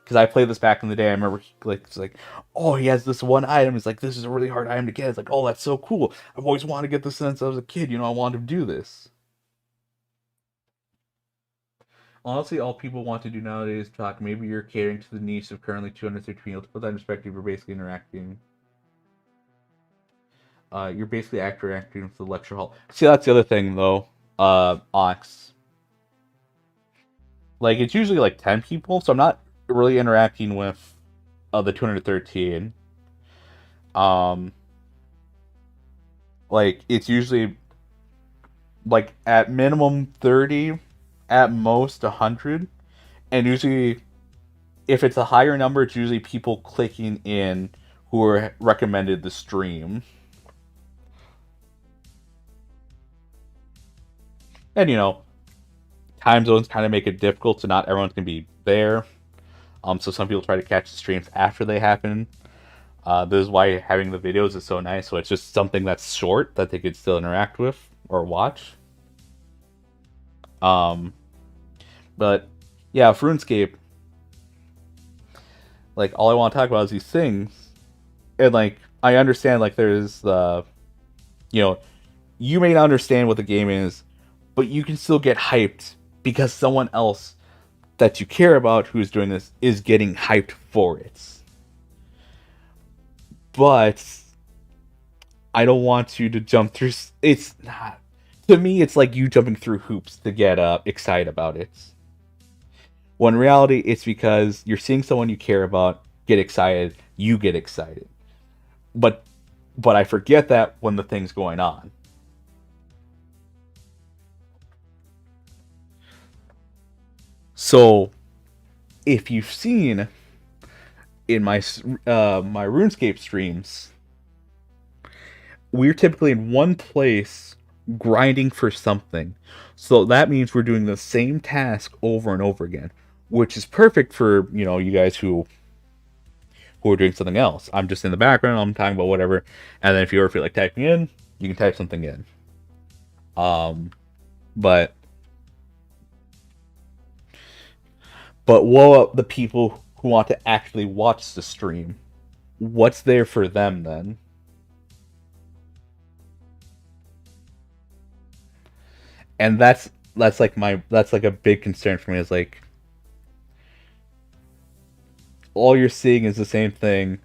Because I played this back in the day, I remember, like, it's like, oh, he has this one item, it's like, this is a really hard item to get, it's like, oh, that's so cool, I've always wanted to get this since I was a kid, I wanted to do this. Honestly, all people want to do nowadays is talk. Maybe you're catering to the niche of currently 230 people. To put that in perspective, you're basically interacting. You're basically interacting with the lecture hall. See, that's the other thing, though. Onyx. Like, it's usually like 10 people, so I'm not really interacting with the 213. Like, it's usually, like, at minimum 30, at most 100, and usually, if it's a higher number, it's usually people clicking in who are recommended the stream. And, time zones kind of make it difficult, so not everyone's going to be there. So some people try to catch the streams after they happen. This is why having the videos is so nice, so it's just something that's short that they could still interact with or watch. Um, but yeah, for RuneScape, like all I want to talk about is these things, and like I understand like there's the, you know, you may not understand what the game is, but you can still get hyped because someone else that you care about who's doing this is getting hyped for it. But I don't want you to jump through. It's not. To me, it's like you jumping through hoops to get excited about it. When in reality, it's because you're seeing someone you care about get excited, you get excited. But I forget that when the thing's going on. So if you've seen in my RuneScape streams, we're typically in one place grinding for something. So that means we're doing the same task over and over again, which is perfect for, you guys who are doing something else. I'm just in the background, I'm talking about whatever, and then if you ever feel like typing in, you can type something in. But what about the people who want to actually watch the stream? What's there for them then? And that's like a big concern for me, is like all you're seeing is the same thing.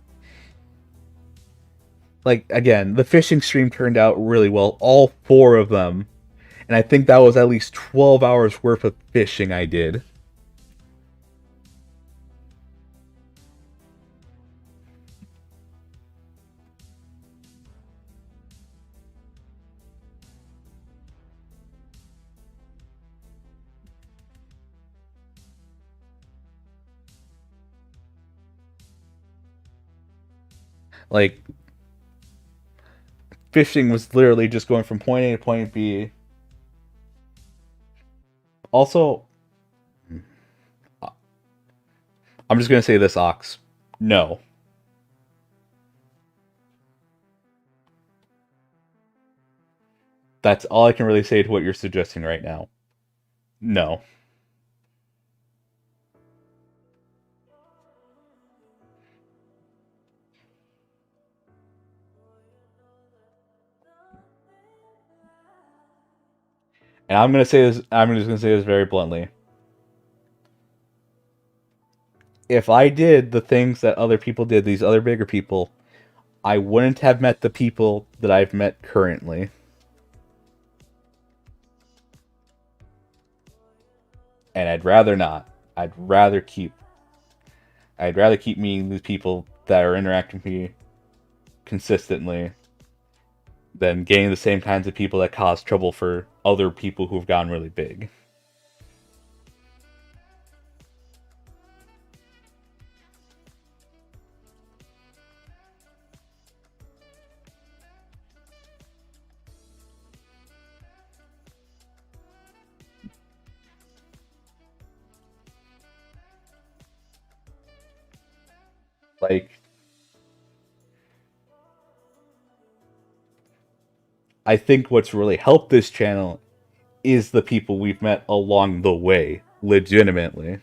Like again, the fishing stream turned out really well, all four of them. And I think that was at least 12 hours worth of fishing I did. Like fishing was literally just going from point A to point B. Also, I'm just gonna say this, Ox. No. That's all I can really say to what you're suggesting right now. No. And I'm gonna say this. I'm just gonna say this very bluntly. If I did the things that other people did, these other bigger people, I wouldn't have met the people that I've met currently. And I'd rather not. I'd rather keep meeting these people that are interacting with me consistently than getting the same kinds of people that cause trouble for other people who've gotten really big. Like, I think what's really helped this channel is the people we've met along the way, legitimately.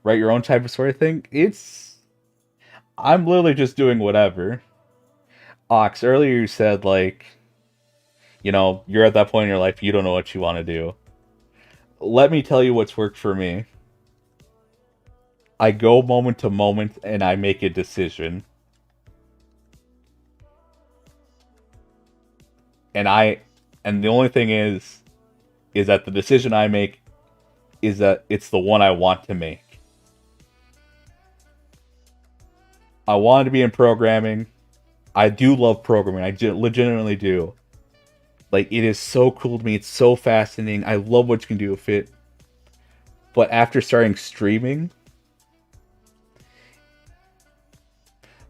Write your own type of story thing? I'm literally just doing whatever. Ox, earlier you said, like, you're at that point in your life, you don't know what you want to do. Let me tell you what's worked for me. I go moment to moment and I make a decision. And the only thing is that the decision I make is that it's the one I want to make. I wanted to be in programming. I do love programming. I legitimately do. Like, it is so cool to me. It's so fascinating. I love what you can do with it. But after starting streaming,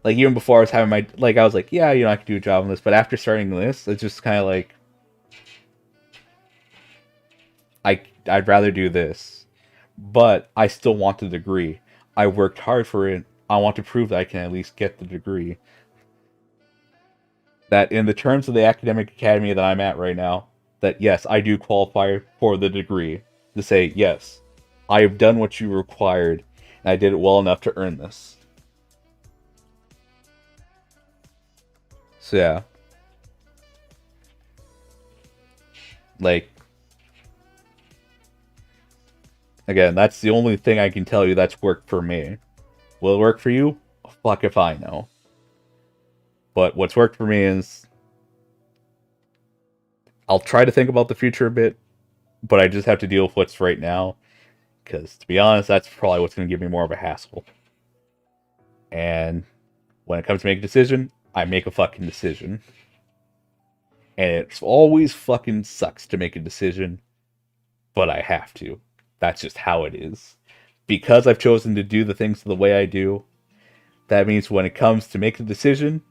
like, even before I was having my, like, I was like, yeah, I could do a job on this. But after starting this, it's just kind of like, I'd rather do this. But I still want the degree. I worked hard for it. I want to prove that I can at least get the degree. That in the terms of the academic academy that I'm at right now, that yes, I do qualify for the degree. To say, yes, I have done what you required, and I did it well enough to earn this. So yeah. Like, again, that's the only thing I can tell you that's worked for me. Will it work for you? Fuck if I know. But what's worked for me is I'll try to think about the future a bit, but I just have to deal with what's right now. Because, to be honest, that's probably what's going to give me more of a hassle. And when it comes to making a decision, I make a fucking decision. And it always fucking sucks to make a decision, but I have to. That's just how it is. Because I've chosen to do the things the way I do, that means when it comes to making a decision,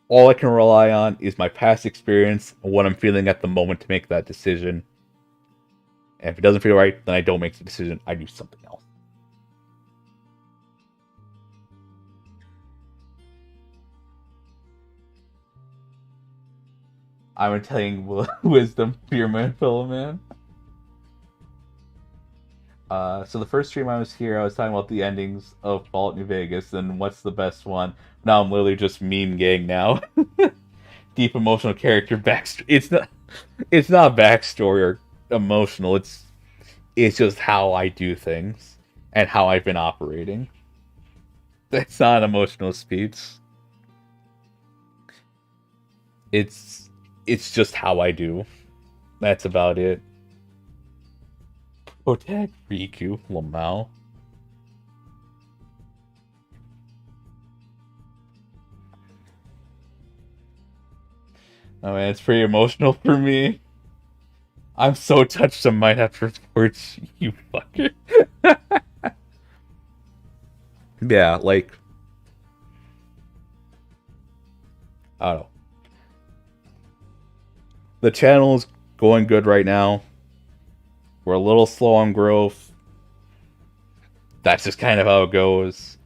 all I can rely on is my past experience and what I'm feeling at the moment to make that decision. And if it doesn't feel right, then I don't make the decision. I do something else. I'm telling wisdom, fear man, fellow man. So the first stream I was here, I was talking about the endings of Fallout New Vegas and what's the best one. Now I'm literally just meme gang now. Deep emotional character backstory. It's not backstory or emotional. It's just how I do things and how I've been operating. That's not an emotional speech. It's just how I do. That's about it. Protect Rikku, Lamau. Oh man, it's pretty emotional for me. I'm so touched I might have to report you fucker. Yeah, like I don't know. The channel's going good right now. We're a little slow on growth. That's just kind of how it goes.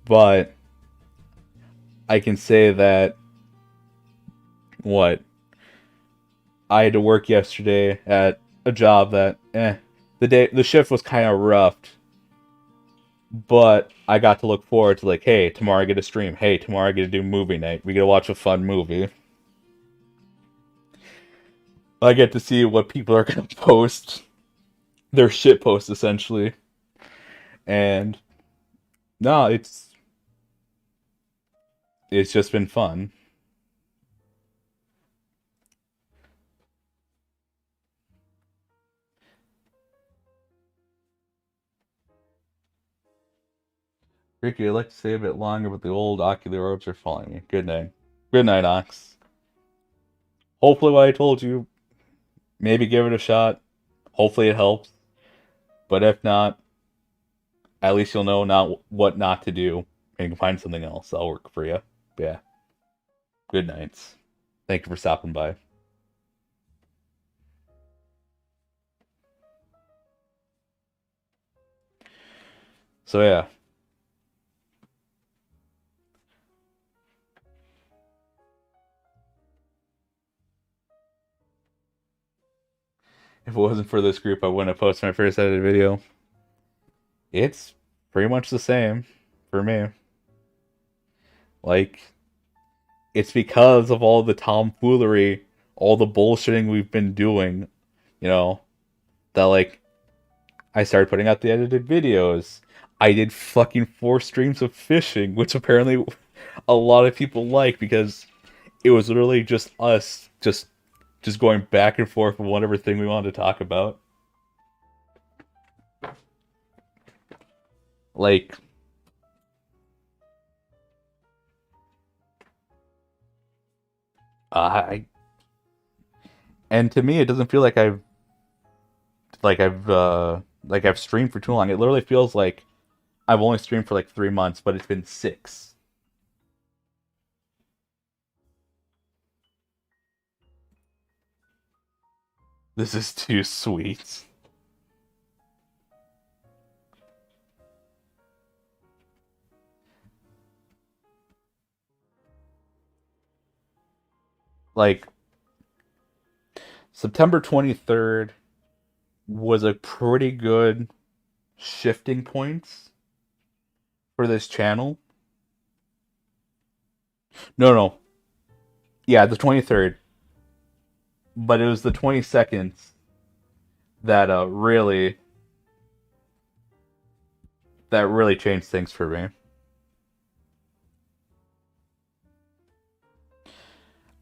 But I can say that I had to work yesterday at a job that the shift was kind of rough. But I got to look forward to like, hey, tomorrow I get to stream. Hey, tomorrow I get to do movie night. We get to watch a fun movie. I get to see what people are gonna post. Their shit posts essentially. And no, it's just been fun. Ricky, I'd like to stay a bit longer, but the old ocular orbs are following me. Good night. Good night, Ox. Hopefully what I told you, maybe give it a shot. Hopefully it helps. But if not, at least you'll know what not to do. And you can find something else that'll work for you. But yeah. Good nights. Thank you for stopping by. So yeah. If it wasn't for this group, I wouldn't have posted my first edited video. It's pretty much the same for me. Like, it's because of all the tomfoolery, all the bullshitting we've been doing, that like I started putting out the edited videos. I did fucking 4 streams of fishing, which apparently a lot of people like because it was literally just us just going back and forth with whatever thing we wanted to talk about. Like, I and to me it doesn't feel like I've streamed for too long. It literally feels like I've only streamed for like 3 months, but it's been 6. This is too sweet. Like, September 23rd was a pretty good shifting point for this channel. No, no. Yeah, the 23rd. But it was the 22nd that really changed things for me.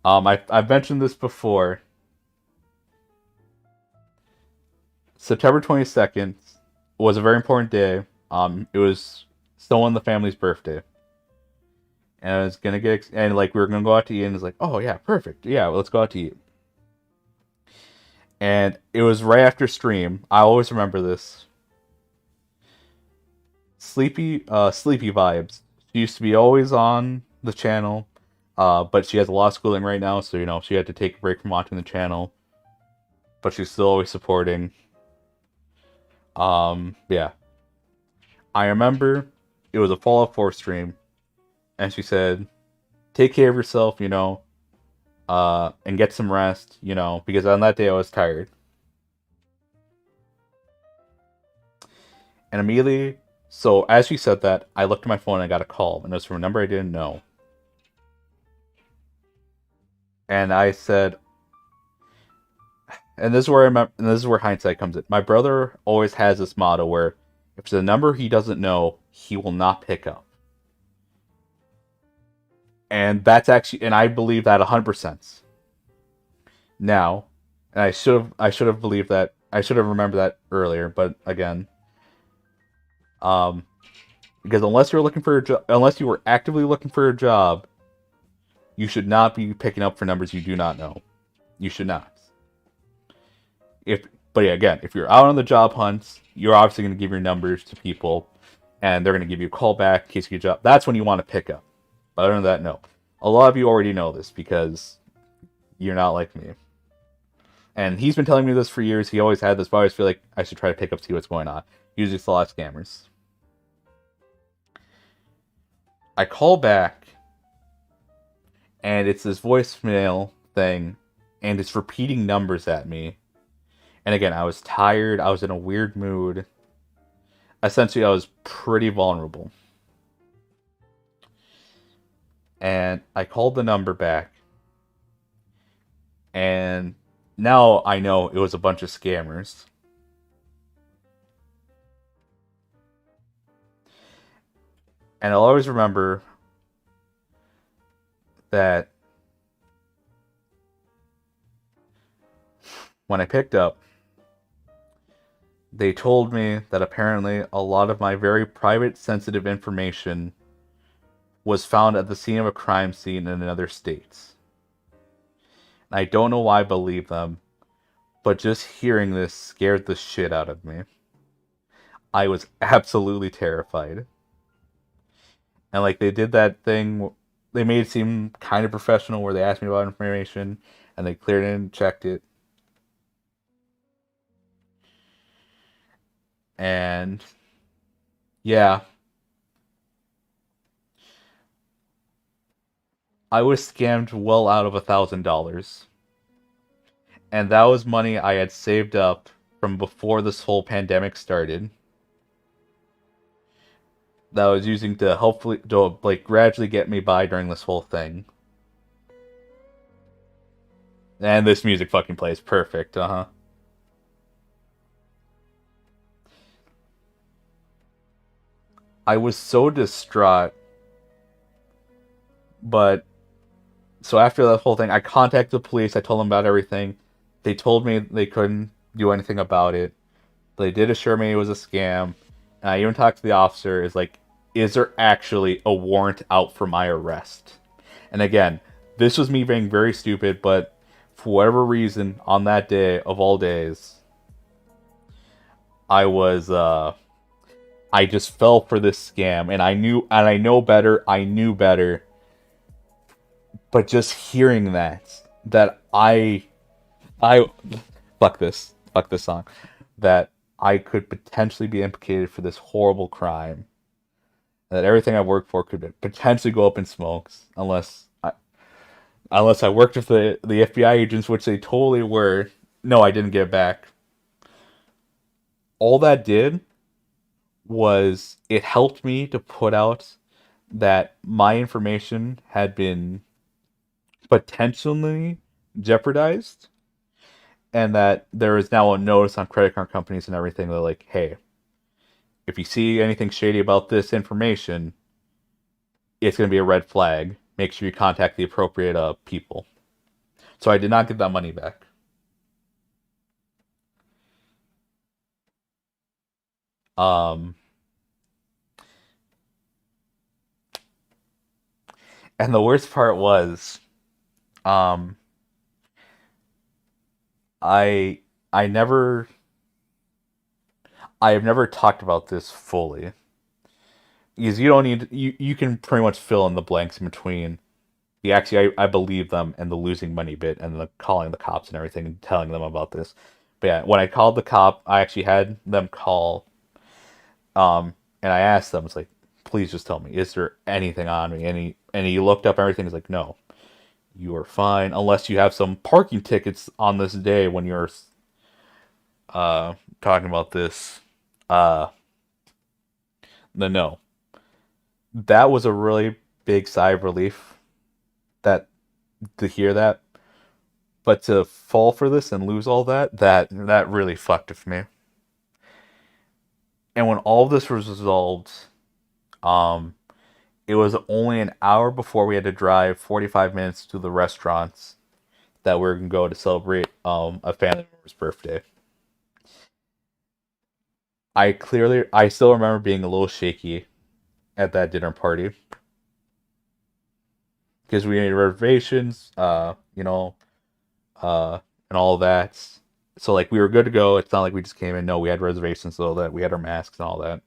I've mentioned this before. September 22nd was a very important day. It was someone in the family's birthday. And I was gonna and like we were gonna go out to eat, and it's like, oh yeah, perfect, yeah, well, let's go out to eat. And it was right after stream. I always remember this. Sleepy vibes. She used to be always on the channel, but she has a lot of schooling right now, so she had to take a break from watching the channel. But she's still always supporting. Yeah. I remember it was a Fallout 4 stream, and she said, "Take care of yourself, and get some rest, because on that day I was tired." And immediately, so as she said that, I looked at my phone and I got a call, and it was from a number I didn't know. And I said, and this is where and this is where hindsight comes in. My brother always has this motto where if it's a number he doesn't know, he will not pick up. And that's actually, and I believe that 100%. Now, and I should have believed that. I should have remembered that earlier, but again, um, because unless you're looking for a job, unless you were actively looking for a job, you should not be picking up for numbers you do not know. You should not. But yeah, again, if you're out on the job hunt, you're obviously going to give your numbers to people, and they're going to give you a call back in case you get a job. That's when you want to pick up. But other than that, no. A lot of you already know this because you're not like me. And he's been telling me this for years. He always had this, but I always feel like I should try to pick up, see what's going on. Usually it's a lot of scammers. I call back, and it's this voicemail thing, and it's repeating numbers at me. And again, I was tired. I was in a weird mood. Essentially, I was pretty vulnerable. And I called the number back. And now I know it was a bunch of scammers. And I'll always remember that when I picked up, they told me that apparently a lot of my very private, sensitive information was found at the scene of a crime scene in another state. And I don't know why I believe them, but just hearing this scared the shit out of me. I was absolutely terrified. And like they did that thing, they made it seem kind of professional where they asked me about information and they cleared it and checked it. And yeah, I was scammed well out of $1,000. And that was money I had saved up from before this whole pandemic started. That I was using to hopefully, like, gradually get me by during this whole thing. And this music fucking plays perfect, uh-huh. I was so distraught. But, so after that whole thing, I contacted the police, I told them about everything. They told me they couldn't do anything about it. They did assure me it was a scam. And I even talked to the officer, is like, is there actually a warrant out for my arrest? And again, this was me being very stupid, but for whatever reason, on that day of all days, I just fell for this scam, and I knew better, but just hearing that I, fuck this song, that I could potentially be implicated for this horrible crime, that everything I worked for could potentially go up in smokes unless I worked with the FBI agents, which they totally were. No, I didn't get it back. All that did was it helped me to put out that my information had been potentially jeopardized, and that there is now a notice on credit card companies and everything. They're like, hey, if you see anything shady about this information, it's going to be a red flag. Make sure you contact the appropriate people. So I did not get that money back. Um, and the worst part was, um, I I never I have never talked about this fully because you don't need you can pretty much fill in the blanks in between the actually I believe them and the losing money bit and the calling the cops and everything and telling them about this. But yeah, when I called the cop, I actually had them call, and I asked them, it's like, please just tell me, is there anything on me? And he looked up everything. He's like, no, you are fine unless you have some parking tickets on this day when you're talking about this. Uh, then no, that was a really big sigh of relief that to hear that. But to fall for this and lose all that really fucked with me. And when all of this was resolved, um, it was only an hour before we had to drive 45 minutes to the restaurants that we were gonna go to celebrate a family member's birthday. I still remember being a little shaky at that dinner party because we made reservations, and all of that. So like we were good to go. It's not like we just came in. No, we had reservations, so that we had our masks and all that.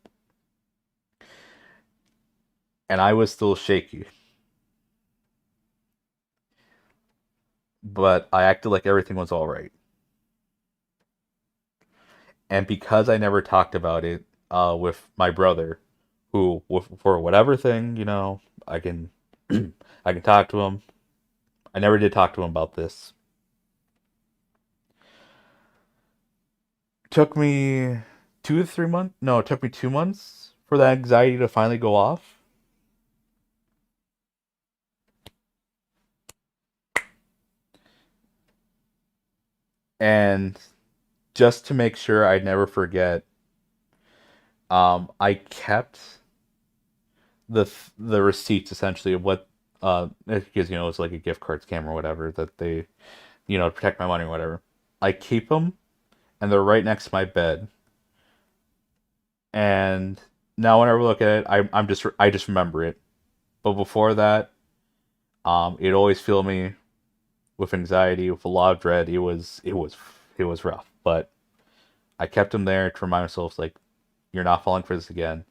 And I was still shaky, but I acted like everything was all right. And because I never talked about it with my brother, who for whatever thing, I can I can talk to him. I never did talk to him about this. Took me 2 to 3 months. No, it took me 2 months for that anxiety to finally go off. And just to make sure I'd never forget, I kept the receipts essentially of what because it's like a gift card scam or whatever that they protect my money or whatever. I keep them and they're right next to my bed. And now whenever I look at it, I just remember it. But before that, it always filled me with anxiety, with a lot of dread. It was rough, but I kept them there to remind myself like, you're not falling for this again.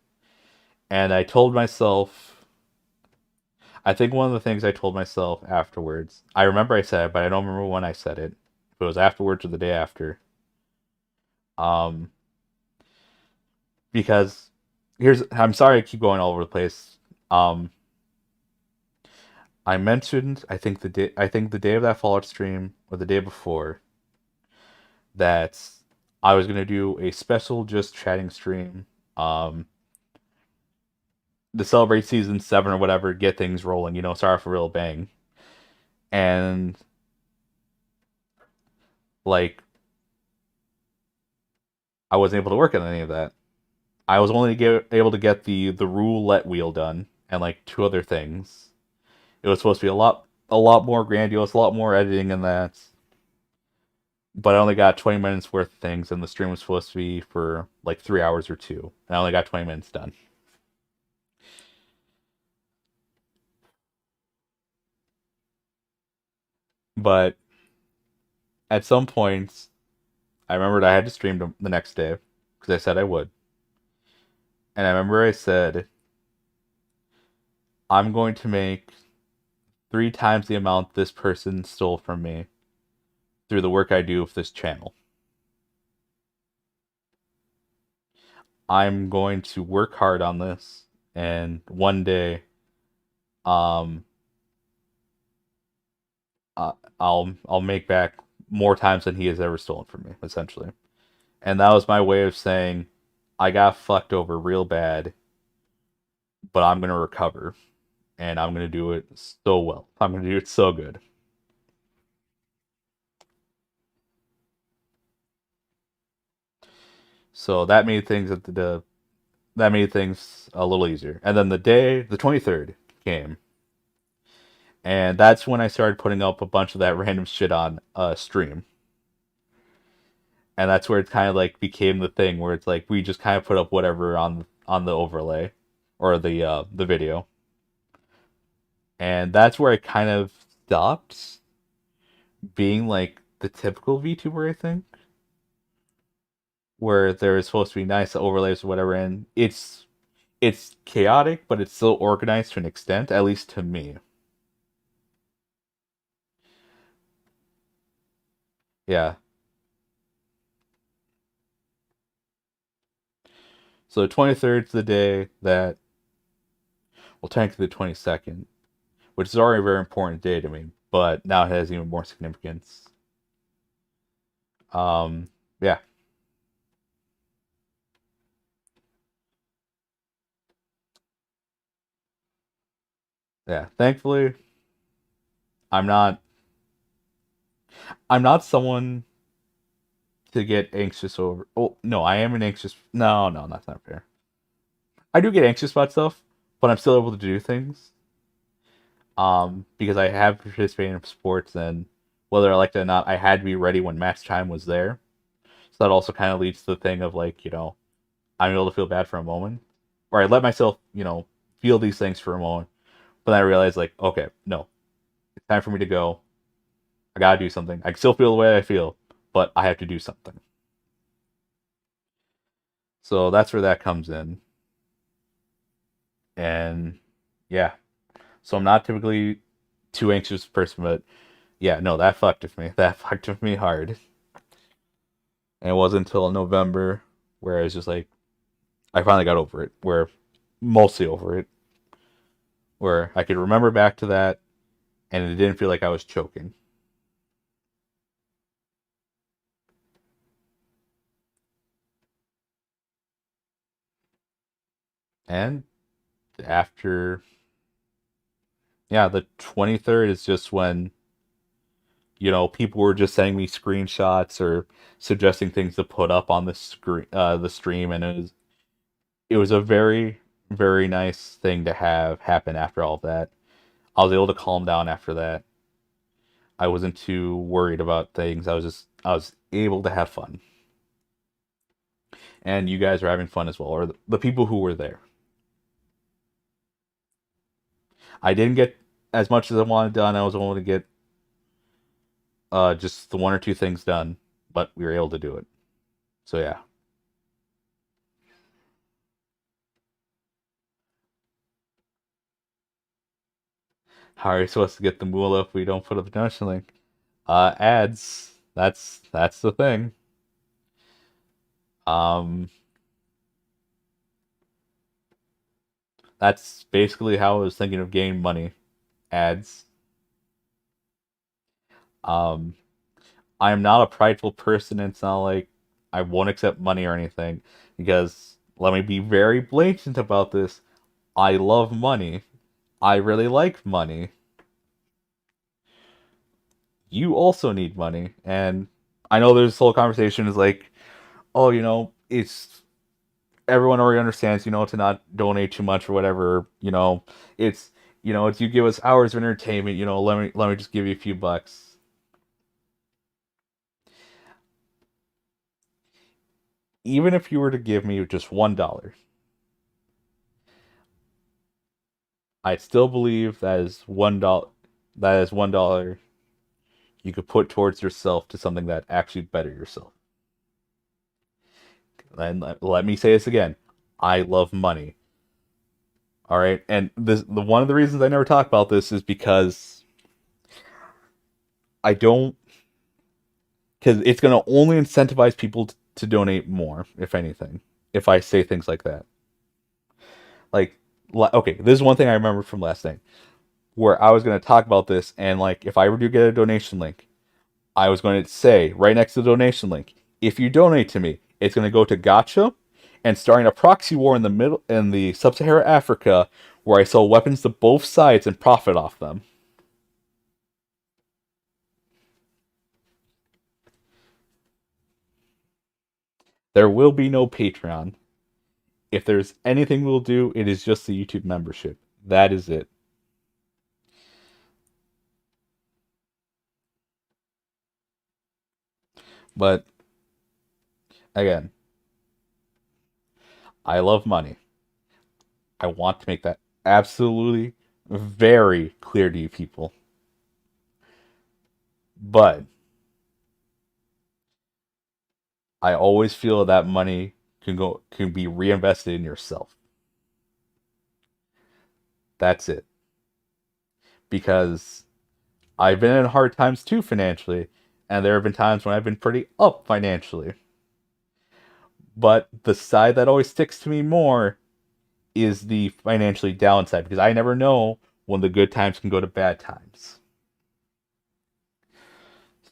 And I told myself, I think one of the things I told myself afterwards, I remember I said it, but I don't remember when I said it. If it was afterwards or the day after. Um, because I'm sorry I keep going all over the place. Um, I mentioned I think the day of that Fallout stream or the day before that I was gonna do a special just chatting stream to celebrate season 7 or whatever, get things rolling, start off a real bang. And like I wasn't able to work on any of that. I was only able to get the roulette wheel done and like two other things. It was supposed to be a lot more grandiose, a lot more editing in that. But I only got 20 minutes worth of things, and the stream was supposed to be for like 3 hours or two. And I only got 20 minutes done. But at some points, I remembered I had to stream the next day because I said I would. And I remember I said, I'm going to make 3 times the amount this person stole from me through the work I do with this channel. I'm going to work hard on this, and one day, um, I'll make back more times than he has ever stolen from me, essentially. And that was my way of saying, I got fucked over real bad, but I'm gonna recover, and I'm gonna do it so well. I'm gonna do it so good. So that made things at that made things a little easier. And then the 23rd came, and that's when I started putting up a bunch of that random shit on stream. And that's where it kind of like became the thing where it's like we just kind of put up whatever on the overlay or the video. And that's where I kind of stopped being like the typical VTuber, I think, where there is supposed to be nice overlays or whatever, and it's chaotic, but it's still organized to an extent, at least to me. Yeah. So the 23rd is the day that, well, technically the 22nd, which is already a very important day to me, but now it has even more significance. Yeah, yeah. Thankfully, I'm not I'm not someone to get anxious over. Oh no, I am an anxious. No, no, that's not fair. I do get anxious about stuff, but I'm still able to do things. Because I have participated in sports, and whether I liked it or not, I had to be ready when match time was there. So that also kind of leads to the thing of like, I'm able to feel bad for a moment, or I let myself, feel these things for a moment, but then I realize like, okay, no, it's time for me to go. I gotta do something. I can still feel the way I feel, but I have to do something. So that's where that comes in, and yeah. So I'm not typically too anxious person, but yeah, no, that fucked with me. That fucked with me hard. And it wasn't until November where I was just like, I finally got over it. Where mostly over it. Where I could remember back to that, and it didn't feel like I was choking. And after, yeah, the 23rd is just when, people were just sending me screenshots or suggesting things to put up on the stream, and it was a very, very nice thing to have happen after all of that. I was able to calm down after that. I wasn't too worried about things. I was able to have fun. And you guys are having fun as well, or the people who were there. I didn't get as much as I wanted done. I was able to get just the one or two things done, but we were able to do it. So yeah. How are you supposed to get the moolah if we don't put up the donation link? Ads. That's the thing. Um, that's basically how I was thinking of gaining money. Ads. Um, I am not a prideful person. It's not like I won't accept money or anything. Because let me be very blatant about this. I love money. I really like money. You also need money. And I know there's this whole conversation is like, oh, it's everyone already understands, to not donate too much or whatever. It's it's you give us hours of entertainment, let me just give you a few bucks. Even if you were to give me just $1, I still believe that is $1 you could put towards yourself to something that actually better yourself. And let me say this again. I love money. All right, and the one of the reasons I never talk about this is because I don't because it's going to only incentivize people to donate more, if anything, if I say things like that. Like, okay, this is one thing I remember from last night where I was going to talk about this, and like, if I were to get a donation link, I was going to say right next to the donation link, if you donate to me, it's going to go to Gotcha and starting a proxy war in the middle in the sub-Saharan Africa where I sell weapons to both sides and profit off them. There will be no Patreon. If there's anything we'll do, it is just the YouTube membership. That is it. But again, I love money. I want to make that absolutely very clear to you people. But I always feel that money can be reinvested in yourself. That's it. Because I've been in hard times too financially, and there have been times when I've been pretty up financially. But the side that always sticks to me more is the financially downside because I never know when the good times can go to bad times.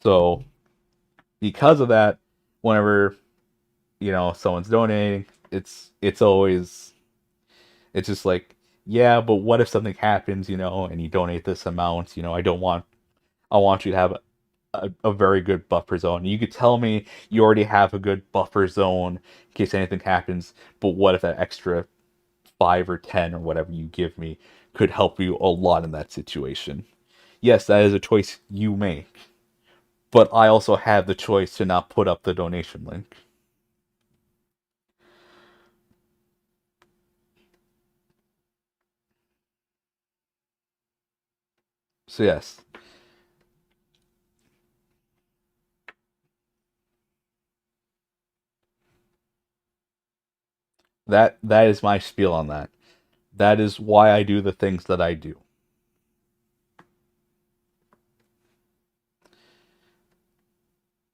So because of that, whenever someone's donating, it's always it's just like, yeah, but what if something happens, and you donate this amount, I want you to have a very good buffer zone. You could tell me you already have a good buffer zone in case anything happens, but what if that extra 5 or 10 or whatever you give me could help you a lot in that situation? Yes, that is a choice you make, but I also have the choice to not put up the donation link. So yes, that is my spiel on that. That is why I do the things that I do.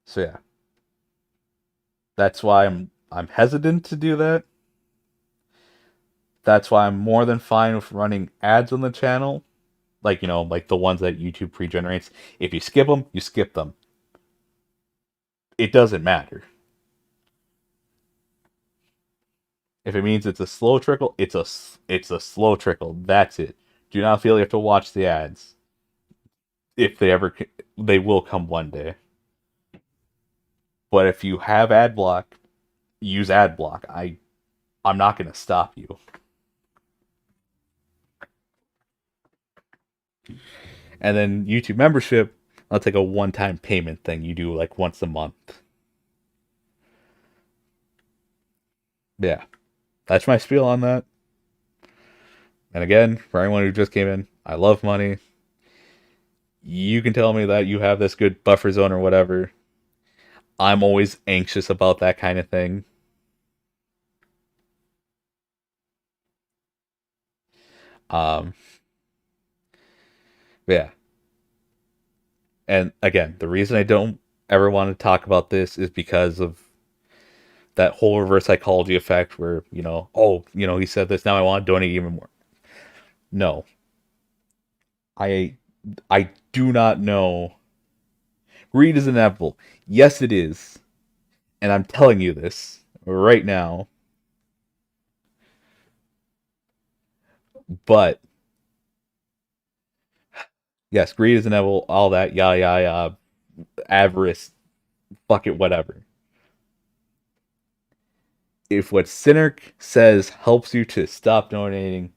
So yeah, that's why I'm hesitant to do that. That's why I'm more than fine with running ads on the channel, like like the ones that YouTube pre-generates. If you skip them, you skip them. It doesn't matter. If it means it's a slow trickle, it's a slow trickle. That's it. Do not feel you have to watch the ads. If they will come one day. But if you have ad block, use ad block. I'm not going to stop you. And then YouTube membership, that's like a one-time payment thing you do like once a month. Yeah, that's my spiel on that. And again, for anyone who just came in, I love money. You can tell me that you have this good buffer zone or whatever. I'm always anxious about that kind of thing. Um, yeah. And again, the reason I don't ever want to talk about this is because of that whole reverse psychology effect where, oh, he said this, now I want to donate even more. No. I I do not know. Greed is inevitable. Yes, it is. And I'm telling you this right now. But yes, greed is inevitable, all that, yada yada yada, avarice, fuck it, whatever. If what Cynic says helps you to stop donating,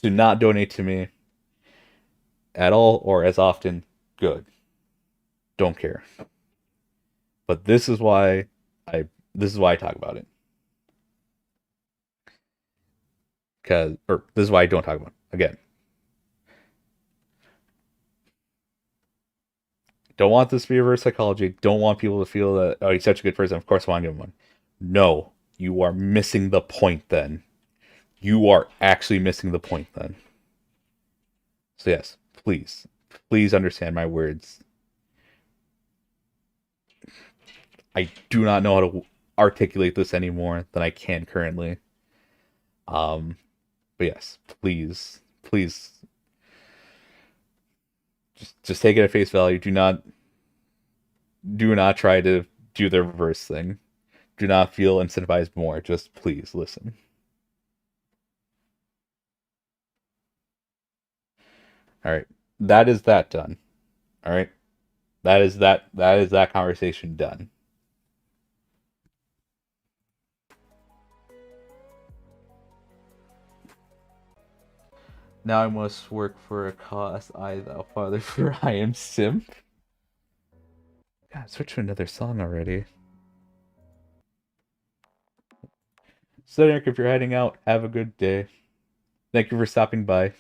to not donate to me at all or as often, good. Don't care. But I this is why I talk about it. Or this is why I don't talk about it. Again, don't want this to be reverse psychology. Don't want people to feel that, oh, he's such a good person. Of course I want to give him one. No, you are missing the point then. You are actually missing the point then. So yes, please understand my words. I do not know how to articulate this any more than I can currently. But yes, please, just take it at face value. Do not. do not try to do the reverse thing. Do not feel incentivized more. Just please listen. All right. That is that done. All right. That is that conversation done. Now I must work for a cause I thou father, for I am simp. God, switch to another song already. Cedric, if you're heading out, have a good day. Thank you for stopping by.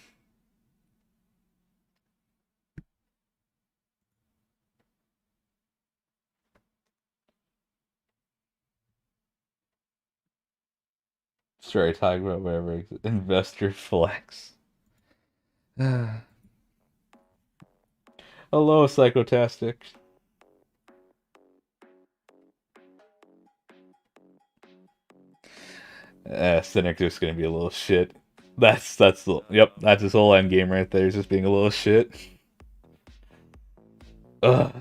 Sorry, talking about whatever. Investor flex. Hello, Psychotastic. Cynic just gonna be a little shit. Yep, that's his whole end game right there. He's just being a little shit. Ugh.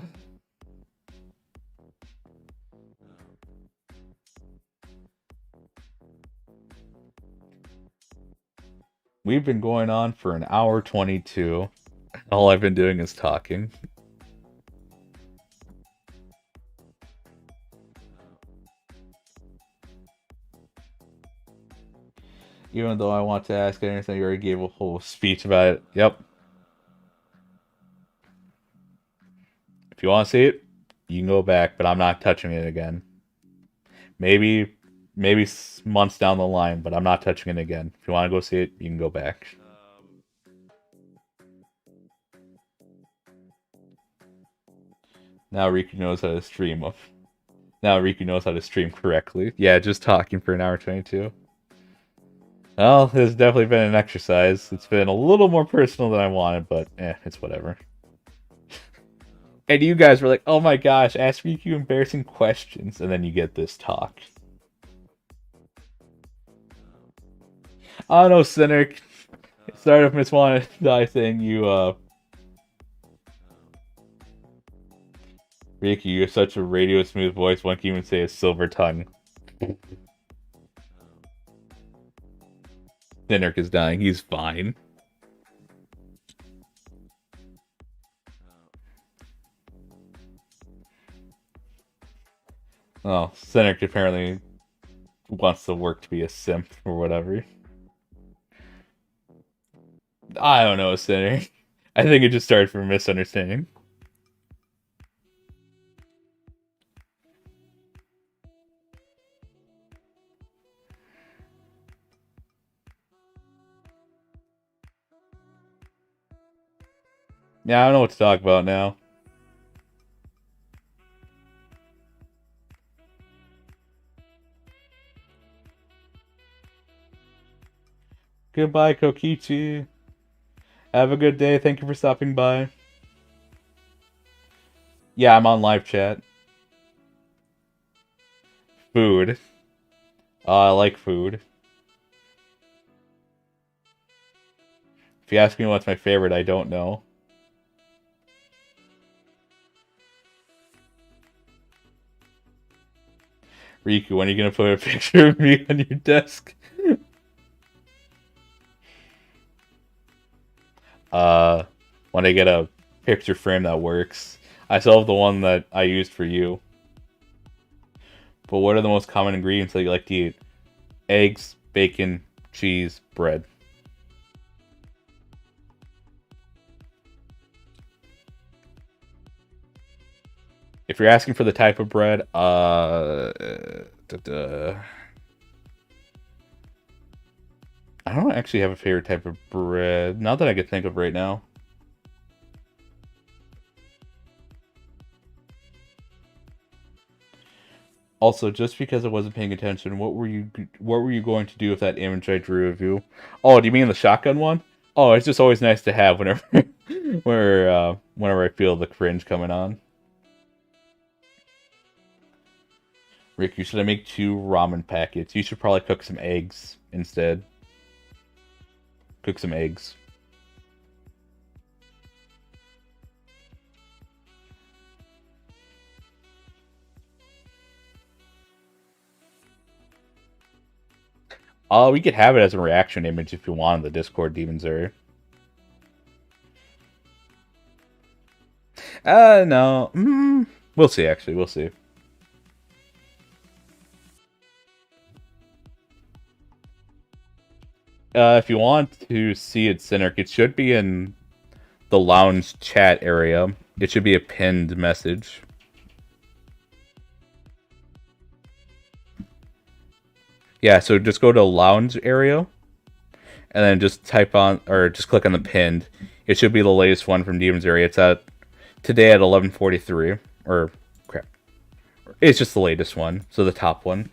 We've been going on for an hour 22. All I've been doing is talking. Even though I want to ask anything, you already gave a whole speech about it. Yep. If you want to see it, you can go back, but I'm not touching it again. Maybe months down the line, but I'm not touching it again. If you want to go see it, you can go back. Now Rikku knows how to stream. Now Rikku knows how to stream correctly. Yeah, just talking for an hour 22. Well, it's definitely been an exercise. It's been a little more personal than I wanted, but it's whatever. And you guys were like, oh my gosh, ask Rikku embarrassing questions, and then you get this talk. Oh no, Cynic. Sorry if Miss Wanna Die thing, you Rikku, you have such a radio smooth voice, one can even say a silver tongue. Cynic is dying, he's fine. Oh, Cynic apparently wants to work to be a simp or whatever. I don't know, Cynic. I think it just started from a misunderstanding. Yeah, I don't know what to talk about now. Goodbye, Kokichi. Have a good day. Thank you for stopping by. Yeah, I'm on live chat. Food. I like food. If you ask me what's my favorite, I don't know. Rikku, when are you gonna put a picture of me on your desk? When I get a picture frame that works. I still have the one that I used for you. But what are the most common ingredients that you like to eat? Eggs, bacon, cheese, bread. If you're asking for the type of bread, I don't actually have a favorite type of bread. Not that I could think of right now. Also, just because I wasn't paying attention, what were you going to do with that image I drew of you? Oh, do you mean the shotgun one? Oh, it's just always nice to have whenever whenever I feel the cringe coming on. Rikku, should I make 2 ramen packets? You should probably cook some eggs instead. Cook some eggs. We could have it as a reaction image if you want on the Discord, Demon Zuri. No. We'll see, actually. We'll see. If you want to see its center, it should be in the lounge chat area. It should be a pinned message. Yeah, so just go to lounge area, and then just type on, or just click on the pinned. It should be the latest one from Demon's Area. It's at today at 11:43, or crap. It's just the latest one, so the top one.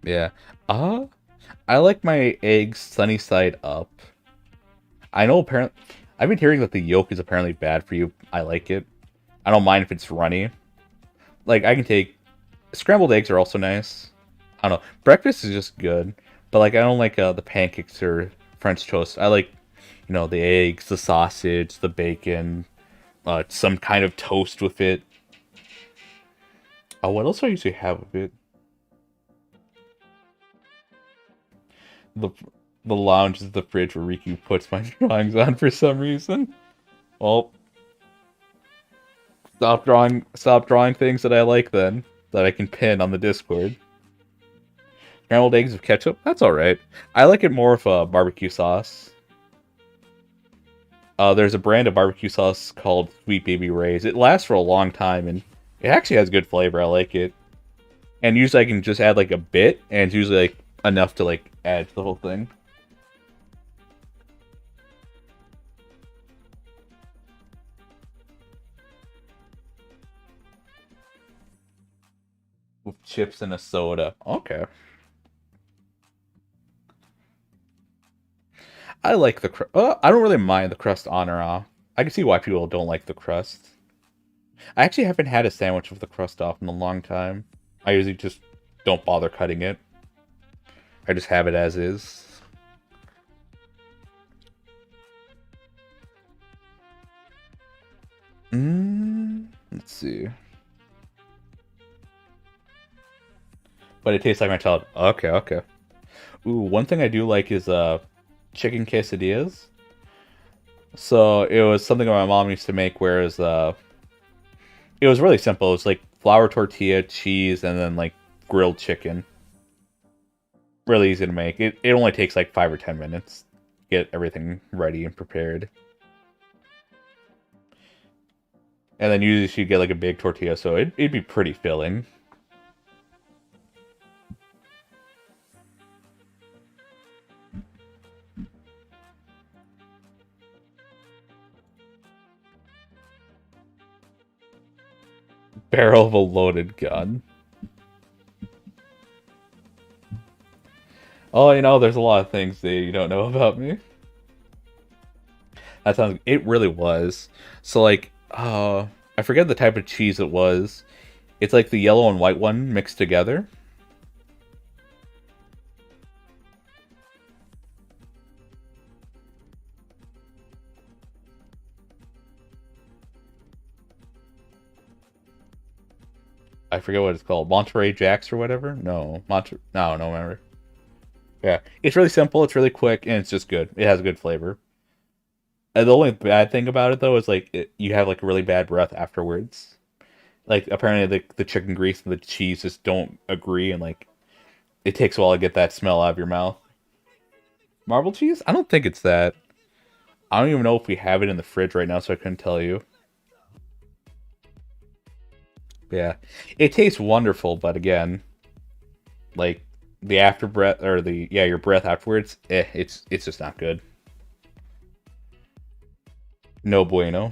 Yeah. I like my eggs sunny side up. I know apparently I've been hearing that the yolk is apparently bad for you. I like it. I don't mind if it's runny. Like I can take scrambled eggs are also nice. I don't know. Breakfast is just good, but like I don't like the pancakes or French toast. I like, the eggs, the sausage, the bacon, some kind of toast with it. Oh, what else do I usually have with it? The the lounge is the fridge where Rikku puts my drawings on for some reason. Well, stop drawing things that I like then, that I can pin on the Discord. Scrambled eggs with ketchup? That's alright. I like it more with barbecue sauce. There's a brand of barbecue sauce called Sweet Baby Ray's. It lasts for a long time, and it actually has good flavor. I like it. And usually I can just add like a bit, and it's usually like enough to like add to the whole thing. With chips and a soda. Okay. I like the crust. I don't really mind the crust on or off. I can see why people don't like the crust. I actually haven't had a sandwich with the crust off in a long time. I usually just don't bother cutting it. I just have it as is. Let's see. But it tastes like my child. Okay, okay. Ooh, one thing I do like is chicken quesadillas. So it was something that my mom used to make, whereas it was really simple. It was like flour tortilla, cheese, and then like grilled chicken. Really easy to make. It only takes like 5 or 10 minutes to get everything ready and prepared. And then usually you get like a big tortilla, so it'd be pretty filling. Barrel of a loaded gun. Oh, there's a lot of things that you don't know about me. That sounds. It really was. So like, I forget the type of cheese it was. It's like the yellow and white one mixed together. I forget what it's called. Monterey Jacks or whatever? No. No, no, remember. Yeah. It's really simple, it's really quick, and it's just good. It has a good flavor. And the only bad thing about it, though, is like you have like really bad breath afterwards. Like, apparently the chicken grease and the cheese just don't agree, and like, it takes a while to get that smell out of your mouth. Marble cheese? I don't think it's that. I don't even know if we have it in the fridge right now, so I couldn't tell you. Yeah. It tastes wonderful, but again, like the after breath or your breath afterwards, it's just not good. No bueno.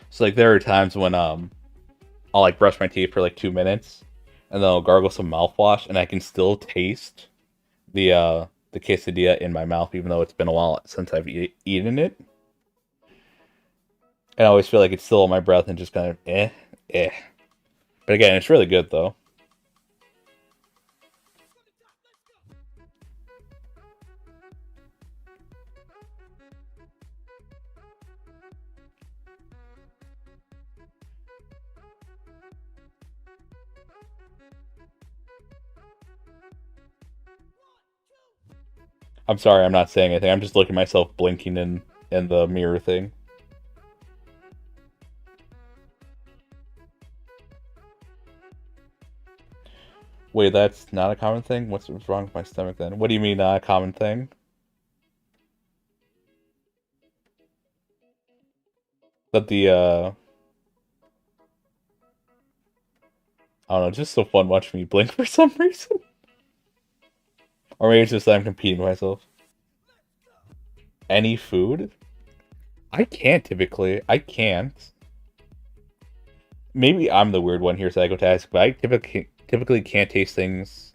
So like there are times when I'll like brush my teeth for like 2 minutes and then I'll gargle some mouthwash and I can still taste the quesadilla in my mouth even though it's been a while since I've eaten it. And I always feel like it's still on my breath and just kind of eh. But again, it's really good though. I'm sorry, I'm not saying anything. I'm just looking at myself blinking in the mirror thing. Wait, that's not a common thing? What's wrong with my stomach then? What do you mean not a common thing? That the, I don't know, it's just so fun watching me blink for some reason. Or maybe it's just that I'm competing with myself. Any food? I can't typically. I can't. Maybe I'm the weird one here, Psychotask, but I typically can't taste things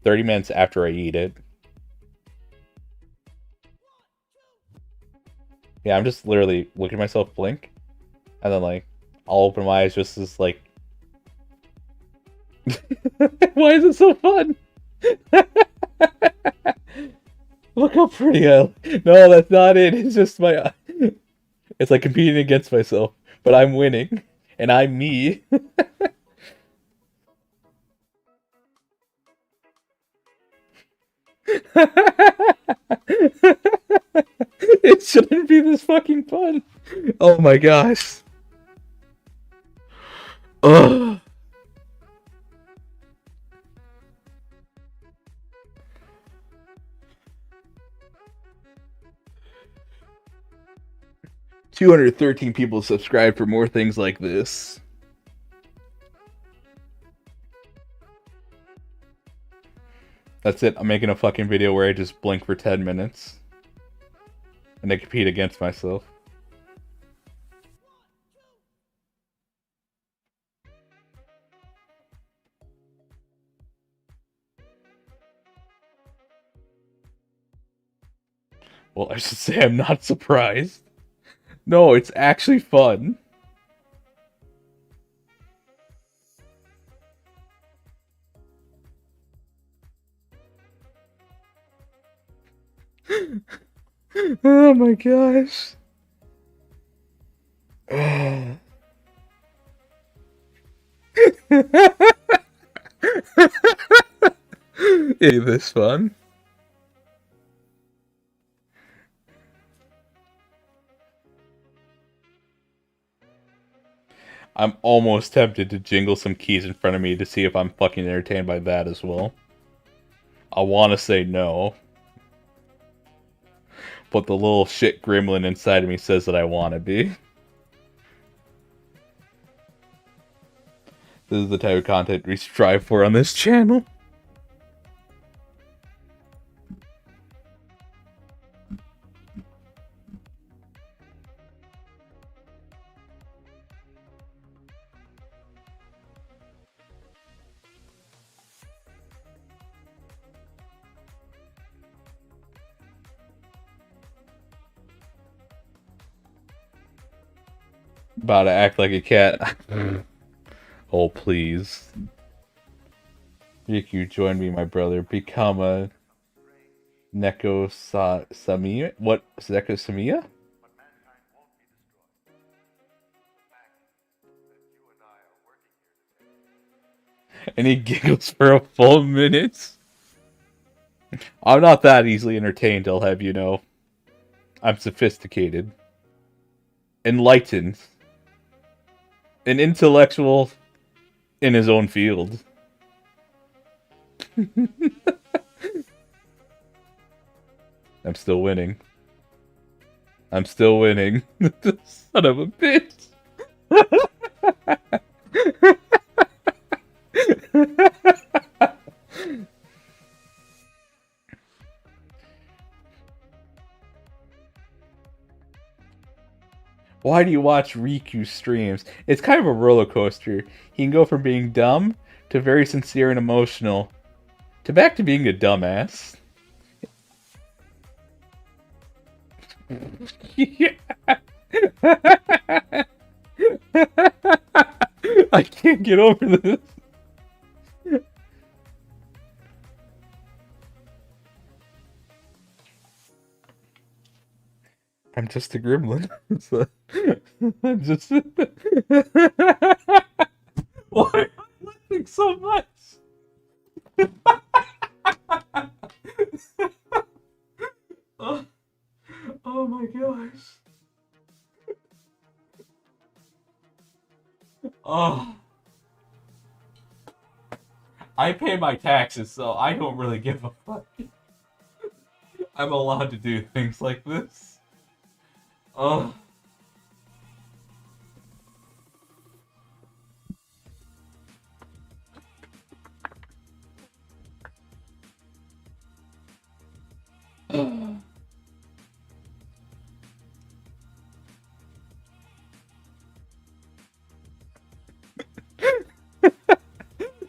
30 minutes after I eat it. Yeah, I'm just literally looking at myself blink, and then, like, I'll open my eyes just as, like... Why is it so fun? Look how pretty I... No, that's not it. It's just my... It's like competing against myself, but I'm winning, and I'm me. It shouldn't be this fucking fun. Oh my gosh. Ugh. $213 people subscribe for more things like this. That's it. I'm making a fucking video where I just blink for 10 minutes. And I compete against myself. Well, I should say I'm not surprised. No, it's actually fun. Oh my gosh. Is this fun? I'm almost tempted to jingle some keys in front of me to see if I'm fucking entertained by that as well. I want to say no. But the little shit gremlin inside of me says that I want to be. This is the type of content we strive for on this channel. About to act like a cat. Oh, please. Rikku, join me, my brother. Become a Neko Samia? What? Neko Samia? And he giggles for a full minute. I'm not that easily entertained, I'll have you know. I'm sophisticated. Enlightened. An intellectual in his own field. I'm still winning. I'm still winning. Son of a bitch. Why do you watch Rikku streams? It's kind of a roller coaster. He can go from being dumb to very sincere and emotional to back to being a dumbass. Yeah. I can't get over this. I'm just a gremlin. So, I'm just. Why am I laughing so much? Oh, oh my gosh. Oh. I pay my taxes, so I don't really give a fuck. I'm allowed to do things like this. Oh.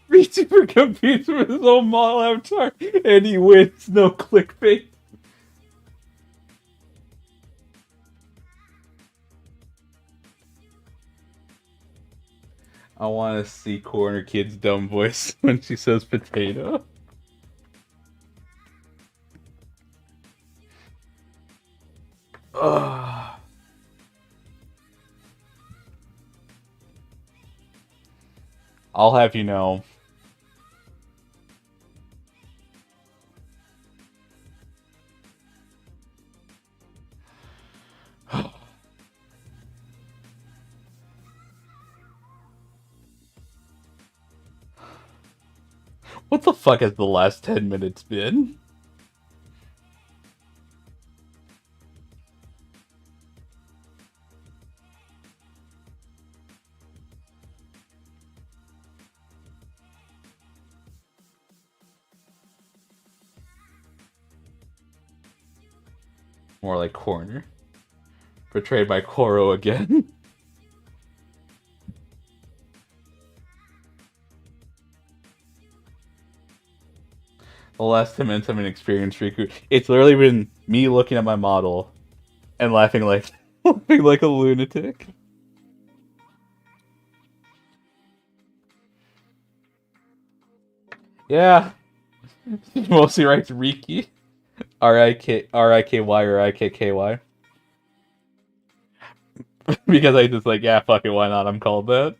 VTuber competes with his own model avatar, and he wins. No clickbait. I want to see Corner Kid's dumb voice when she says potato. Ugh. I'll have you know. What the fuck has the last 10 minutes been? More like Corner. Portrayed by Koro again. The last 10 minutes I've been experiencing Rikku. It's literally been me looking at my model and laughing like laughing like a lunatic. Yeah. Mostly writes Riki. R-I-K-Y or I-K-K-Y. Because I just like, yeah, fuck it, why not? I'm called that.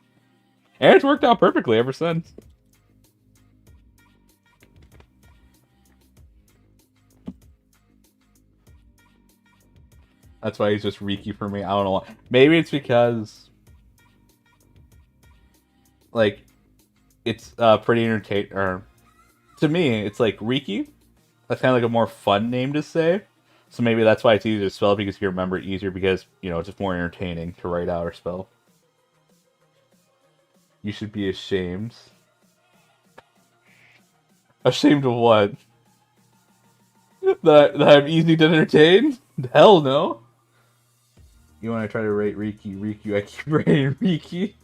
And it's worked out perfectly ever since. That's why he's just Riki for me. I don't know why. Maybe it's because, like, it's pretty entertaining. Or to me, it's like Riki. That's kind of like a more fun name to say. So maybe that's why it's easier to spell, because you remember it easier, because, you know, it's just more entertaining to write out or spell. You should be ashamed. Ashamed of what? That I'm easy to entertain? Hell no. You want to try to rate Rikku, I keep rating Riki.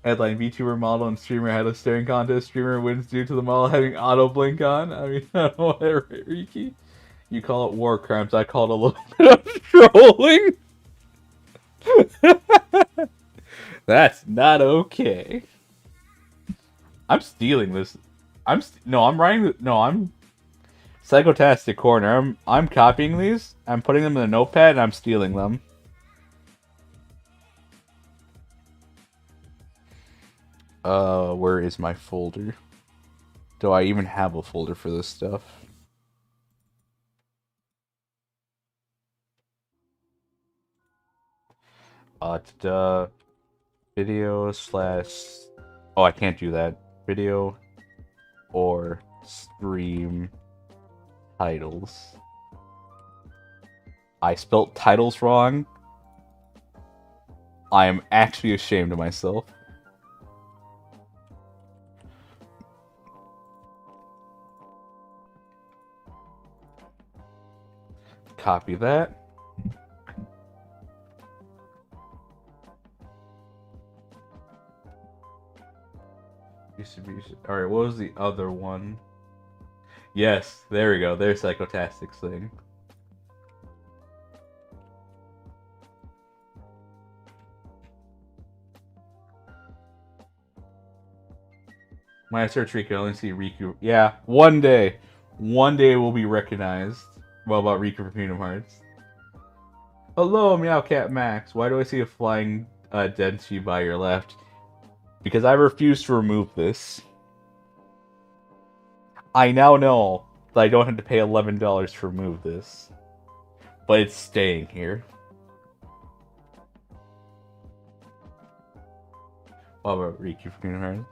Headline: VTuber model and streamer had a staring contest. Streamer wins due to the model having auto blink on. I mean, I don't want to rate Riki. You call it war crimes. I call it a little bit of trolling. That's not okay. I'm stealing this. I'm writing. No, I'm Psychotastic Corner. I'm copying these. I'm putting them in a notepad and I'm stealing them. Where is my folder? Do I even have a folder for this stuff? Video slash... Oh, I can't do that. Video or stream titles. I spelt titles wrong. I am actually ashamed of myself. Copy that. Distribution. Alright, what was the other one? Yes, there we go. There's Psychotastic's thing. When I search Rikku, I only see Rikku. Yeah, one day. One day we'll be recognized. What about Rikku from Kingdom Hearts? Hello, Meowcat Max. Why do I see a flying Denchi by your left? Because I refuse to remove this. I now know that I don't have to pay $11 to remove this. But it's staying here. What about Rikku from Kingdom Hearts?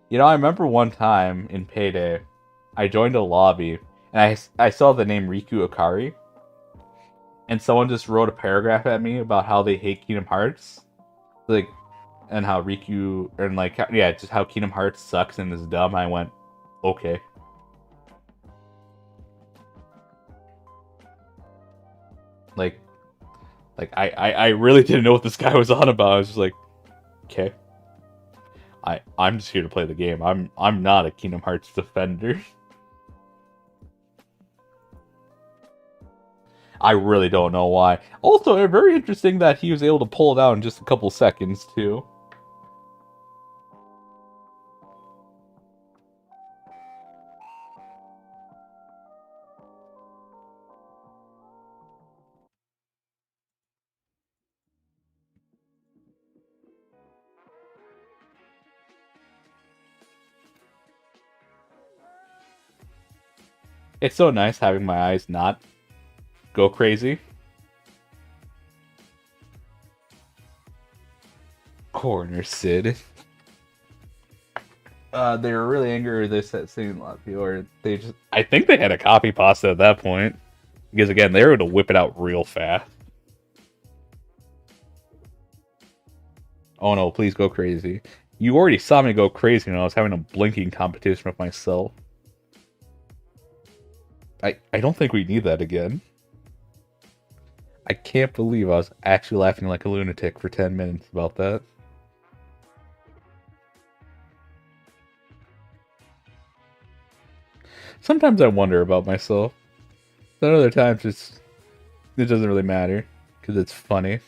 You know, I remember one time in Payday, I joined a lobby, and I saw the name Rikku Akari, and someone just wrote a paragraph at me about how they hate Kingdom Hearts, like, and how Rikku, and like, yeah, just how Kingdom Hearts sucks and is dumb. I went, okay. Like I really didn't know what this guy was on about. I was just like, okay. I'm just here to play the game. I'm not a Kingdom Hearts defender. I really don't know why. Also, very interesting that he was able to pull it out in just a couple seconds, too. It's so nice having my eyes not go crazy. Corner Sid. They were really angry. They said saying a lot of people, or they just. I think they had a copy pasta at that point, because again, they were able to whip it out real fast. Oh no! Please go crazy. You already saw me go crazy when I was having a blinking competition with myself. I don't think we need that again. I can't believe I was actually laughing like a lunatic for 10 minutes about that. Sometimes I wonder about myself. Then other times it doesn't really matter because it's funny.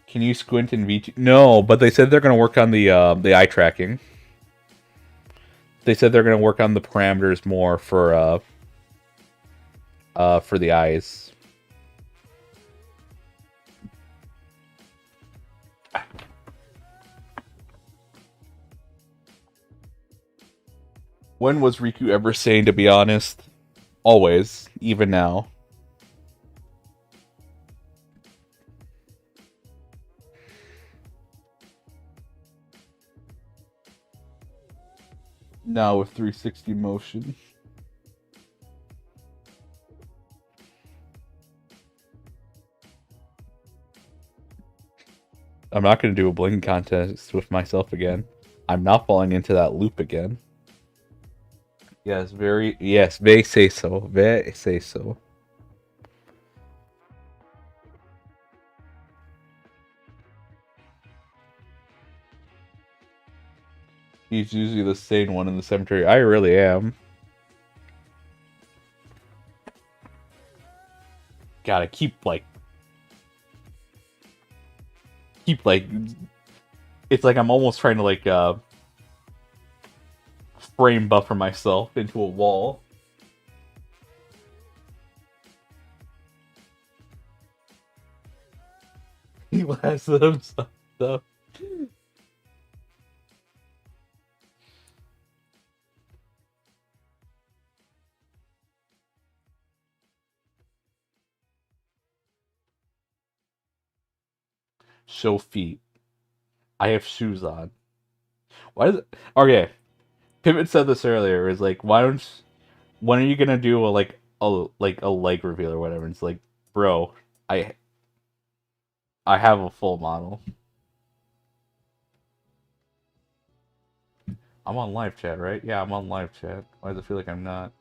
Can you squint in V2? No, but they said they're going to work on the eye tracking. They said they're going to work on the parameters more for the eyes. When was Rikku ever sane, to be honest? Always, even now. Now with 360 motion. I'm not going to do a blinking contest with myself again. I'm not falling into that loop again. Yes, they say so. They say so. He's usually the sane one in the cemetery. I really am. Gotta keep like... It's like I'm almost trying to like frame buffer myself into a wall. He laughs at himself though. Show feet. I have shoes on. Why is it... Okay. Pivot said this earlier. Is like, when are you gonna do a leg reveal or whatever? And it's like, bro, I have a full model. I'm on live chat, right? Yeah, I'm on live chat. Why does it feel like I'm not?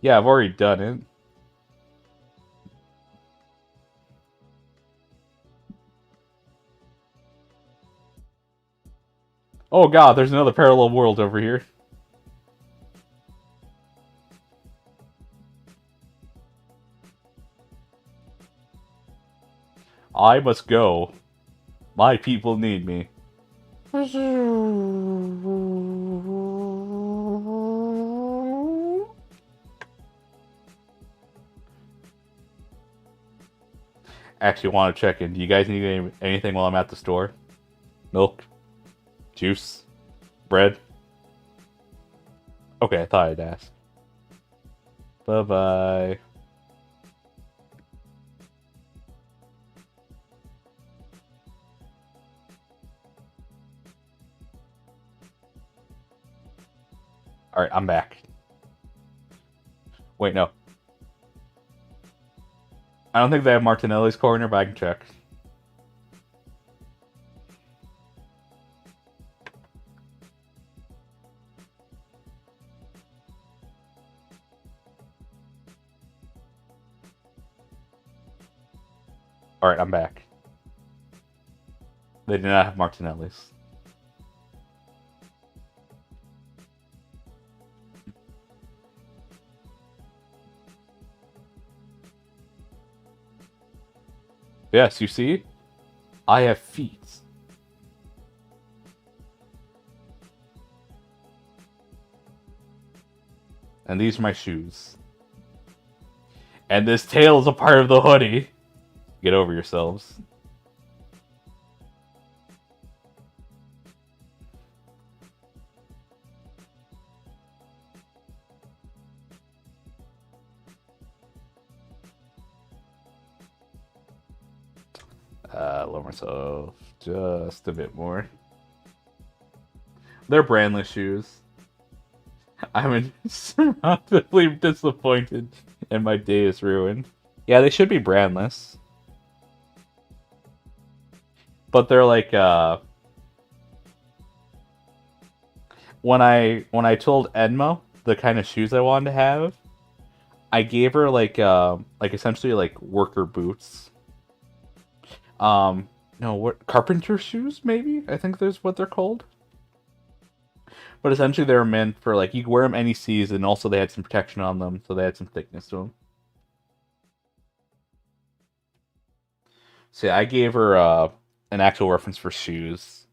Yeah, I've already done it. Oh god, there's another parallel world over here. I must go. My people need me. Actually, want to check in. Do you guys need anything while I'm at the store? Milk? Juice? Bread? Okay, I thought I'd ask. Bye-bye. Alright, I'm back. Wait, no. I don't think they have Martinelli's corner, but I can check. Alright, I'm back. They do not have Martinelli's. Yes, you see? I have feet. And these are my shoes. And this tail is a part of the hoodie. Get over yourselves. Lower myself just a bit more. They're brandless shoes. I'm surroundedly disappointed, and my day is ruined. Yeah, they should be brandless. But they're like, when I told Edma the kind of shoes I wanted to have, I gave her like essentially like worker boots. No, what, carpenter shoes? Maybe, I think that's what they're called. But essentially, they were meant for like you could wear them any season. And also, they had some protection on them, so they had some thickness to them. So yeah, I gave her an actual reference for shoes.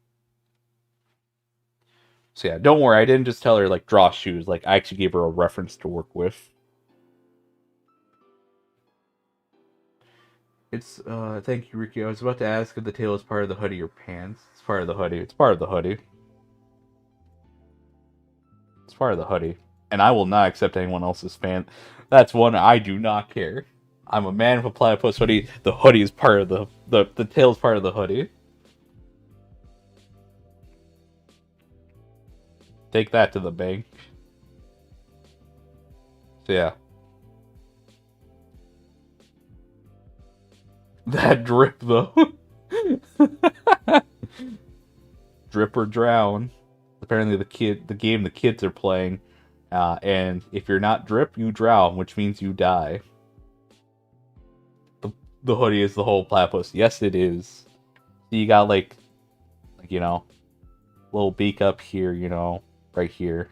So yeah, don't worry, I didn't just tell her like draw shoes. Like I actually gave her a reference to work with. It's thank you, Rikku. I was about to ask if the tail is part of the hoodie or pants. It's part of the hoodie. It's part of the hoodie. It's part of the hoodie. And I will not accept anyone else's fan. That's one I do not care. I'm a man with a platypus hoodie. The hoodie is part of the tail is part of the hoodie. Take that to the bank. So yeah. That drip though. Drip or drown. Apparently the game the kids are playing. And if you're not drip, you drown, which means you die. The hoodie is the whole platypus. Yes, it is. You got like you know, little beak up here, you know, right here.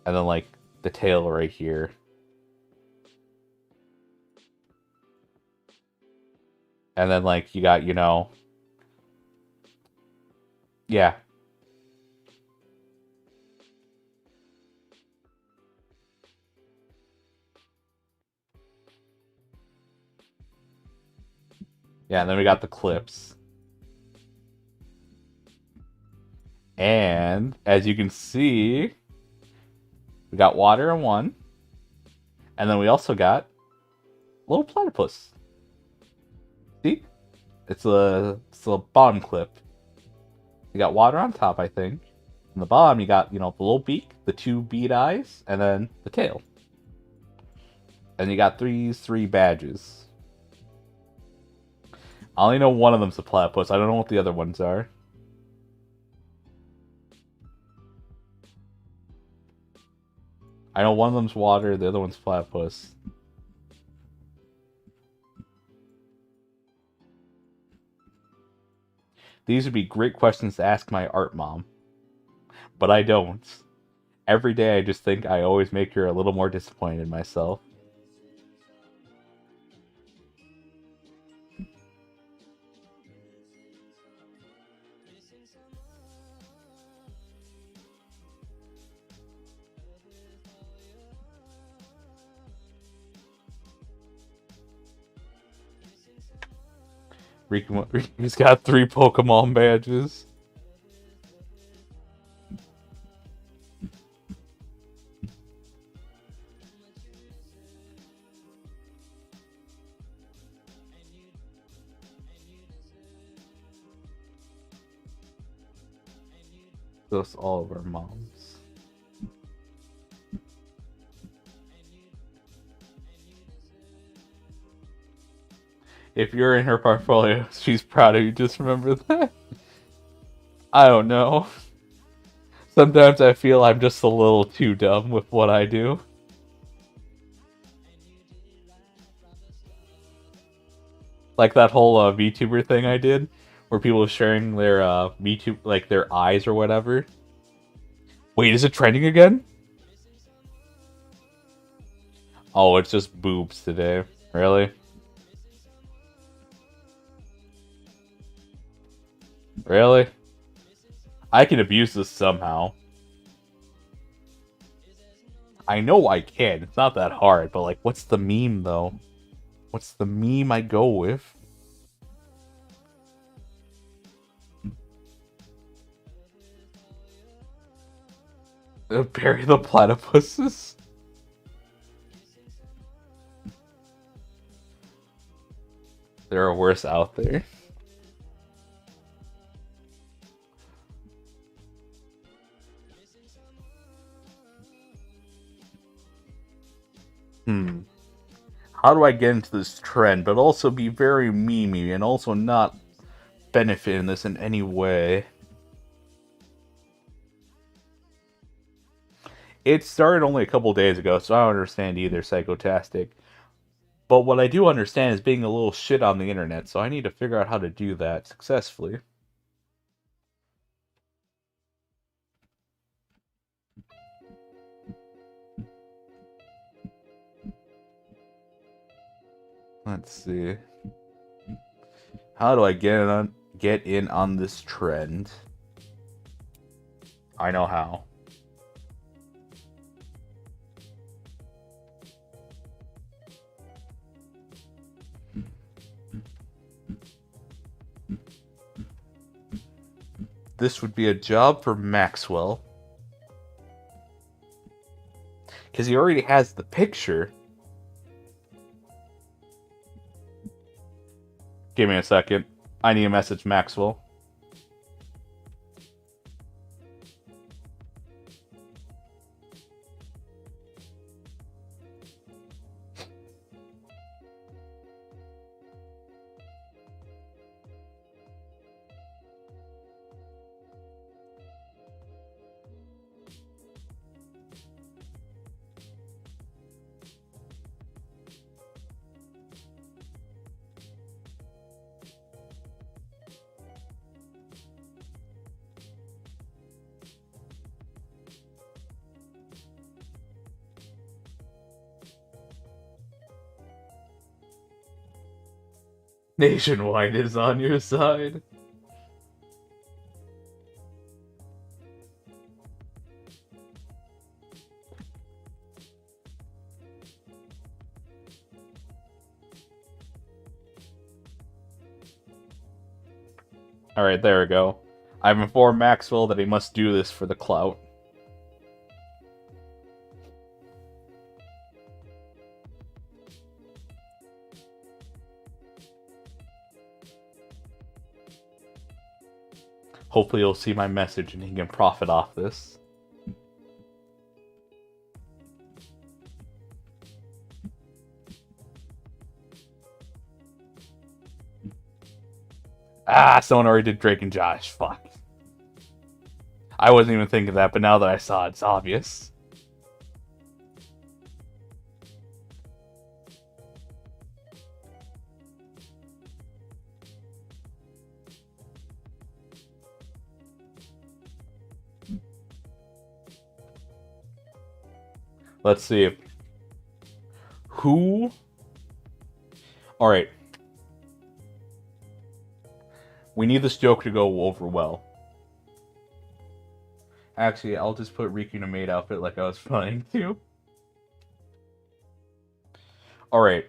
And then like the tail right here. And then like you got, you know, yeah. Yeah, and then we got the clips. And as you can see, we got water in one. And then we also got a little platypus. See? It's a bottom clip. You got water on top, I think. On the bottom, you got, you know, the little beak, the two bead eyes, and then the tail. And you got three badges. I only know one of them's a platypus. I don't know what the other ones are. I know one of them's water, the other one's platypus. These would be great questions to ask my art mom. But I don't. Every day I just think I always make her a little more disappointed in myself. Rikku's got 3 Pokemon badges. Those all of our moms. If you're in her portfolio, she's proud of you. Just remember that. I don't know. Sometimes I feel I'm just a little too dumb with what I do. Like that whole VTuber thing I did, where people were sharing their VTuber, like their eyes or whatever. Wait, is it trending again? Oh, it's just boobs today. Really? Really? I can abuse this somehow. I know I can. It's not that hard, but like, what's the meme though? What's the meme I go with? Bury the platypuses? There are worse out there. How do I get into this trend, but also be very memey and also not benefit in this in any way? It started only a couple days ago, so I don't understand either, Psychotastic. But what I do understand is being a little shit on the internet, so I need to figure out how to do that successfully. Let's see. How do I get in on this trend? I know how. This would be a job for Maxwell. Because he already has the picture. Give me a second. I need a message, Maxwell. Nationwide is on your side. Alright, there we go. I've informed Maxwell that he must do this for the clout. Hopefully he'll see my message and he can profit off this. Ah, someone already did Drake and Josh. Fuck. I wasn't even thinking that, but now that I saw it, it's obvious. Let's see if... Who... Alright. We need this joke to go over well. Actually, I'll just put Rikku in a maid outfit like I was planning to. Alright.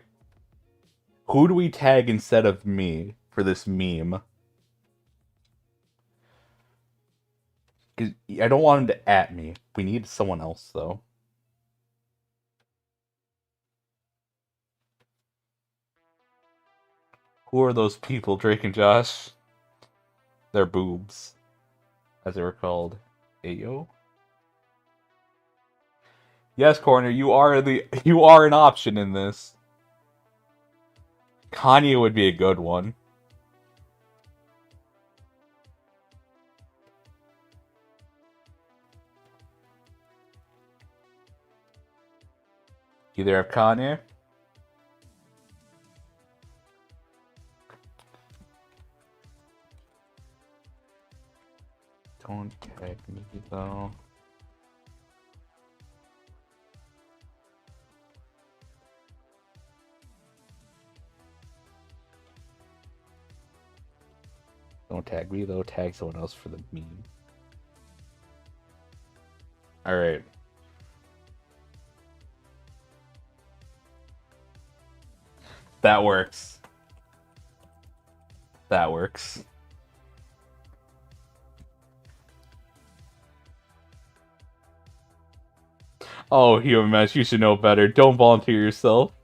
Who do we tag instead of me for this meme? Because I don't want him to at me. We need someone else, though. Who are those people, Drake and Josh? They're boobs, as they were called. Ayo? Yes, Corner, you are an option in this. Kanye would be a good one. Either have Kanye. Don't tag me though. Don't tag me though. Tag someone else for the meme. All right. That works. That works. Oh, human mesh, you should know better. Don't volunteer yourself.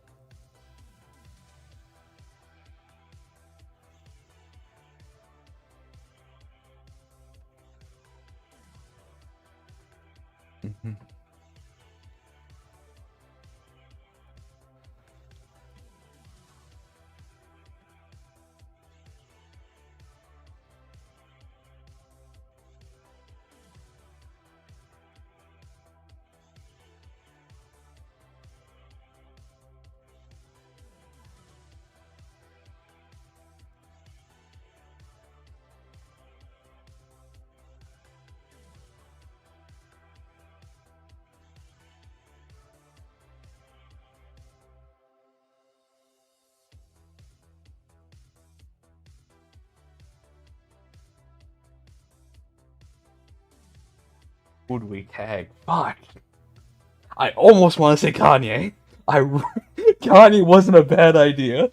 Who do we tag? Fuck. I almost want to say Kanye. Kanye wasn't a bad idea.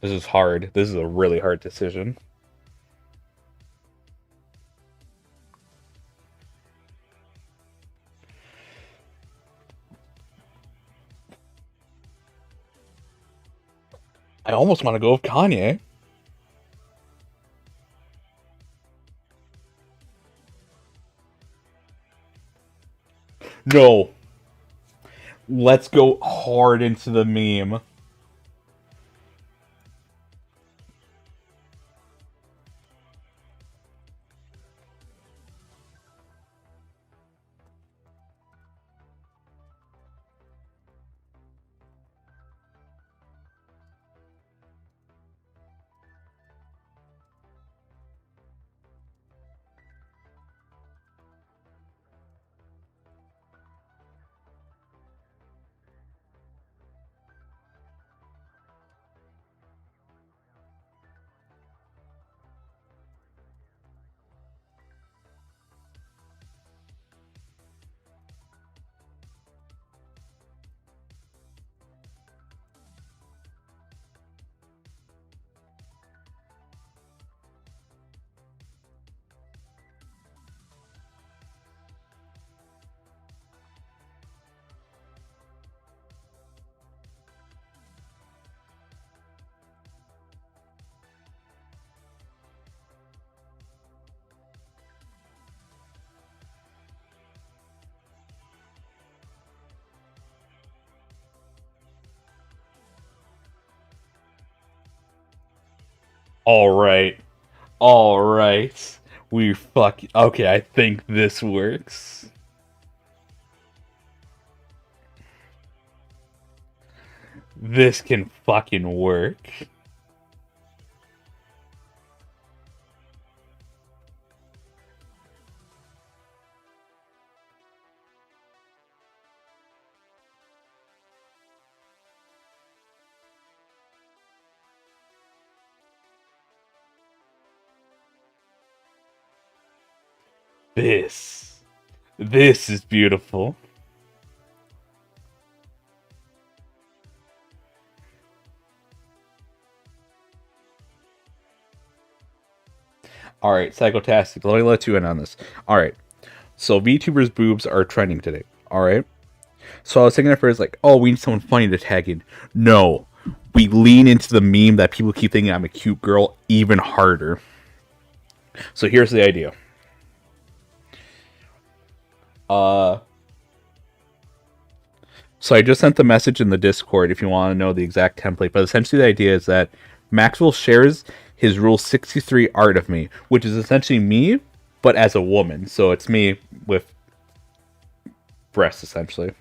This is hard. This is a really hard decision. I almost want to go with Kanye. No. Let's go hard into the meme. Alright. Alright. Okay, I think this works. This can fucking work. This. This is beautiful. Alright, Psychotastic, let me let you in on this. Alright, so VTubers' boobs are trending today. Alright? So I was thinking at first, like, oh, we need someone funny to tag in. No. We lean into the meme that people keep thinking I'm a cute girl even harder. So here's the idea. So I just sent the message in the Discord if you want to know the exact template, but essentially the idea is that Maxwell shares his Rule 63 art of me, which is essentially me, but as a woman. So it's me with breasts, essentially.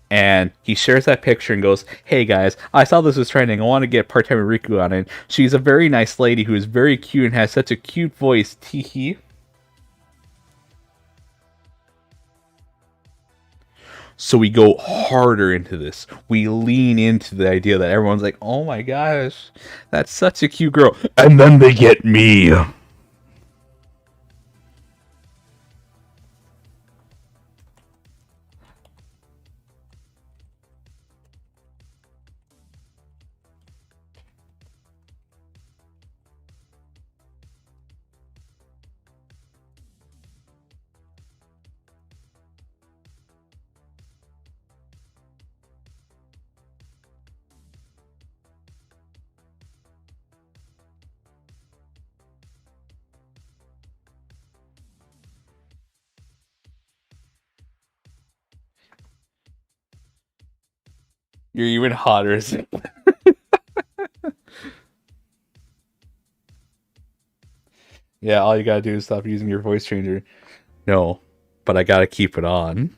And he shares that picture and goes, hey guys, I saw this was trending. I want to get part-time Rikku on it. She's a very nice lady who is very cute and has such a cute voice. Teehee. So we go harder into this. We lean into the idea that everyone's like, oh my gosh, that's such a cute girl. And then they get me. You're even hotter. Yeah, all you gotta do is stop using your voice changer. No, but I gotta keep it on.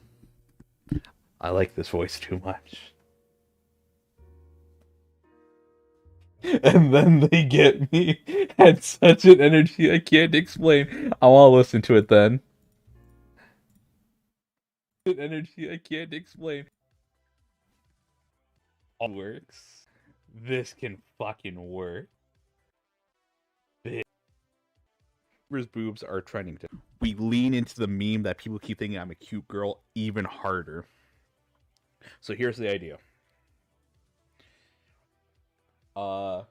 I like this voice too much. And then they get me at such an energy I can't explain. I want to listen to it then. An energy I can't explain. All works. This can fucking work. Boobs are trending. We lean into the meme that people keep thinking I'm a cute girl even harder. So here's the idea. So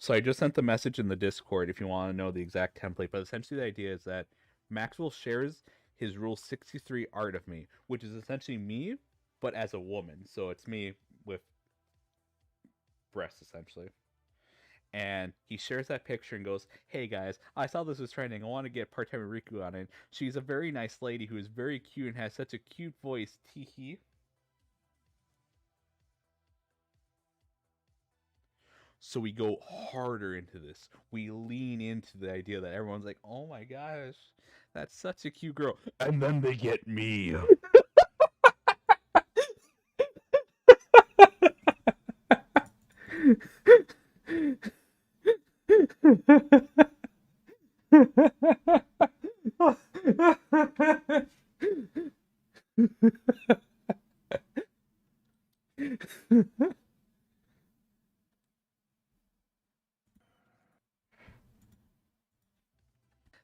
I just sent the message in the Discord if you want to know the exact template, but essentially the idea is that Maxwell shares his Rule 63 art of me, which is essentially me, but as a woman. So it's me with breasts, essentially. And he shares that picture and goes, hey guys, I saw this was trending. I want to get part-time Rikku on it. She's a very nice lady who is very cute and has such a cute voice. Teehee. So we go harder into this. We lean into the idea that everyone's like, oh my gosh, that's such a cute girl. And then they get me.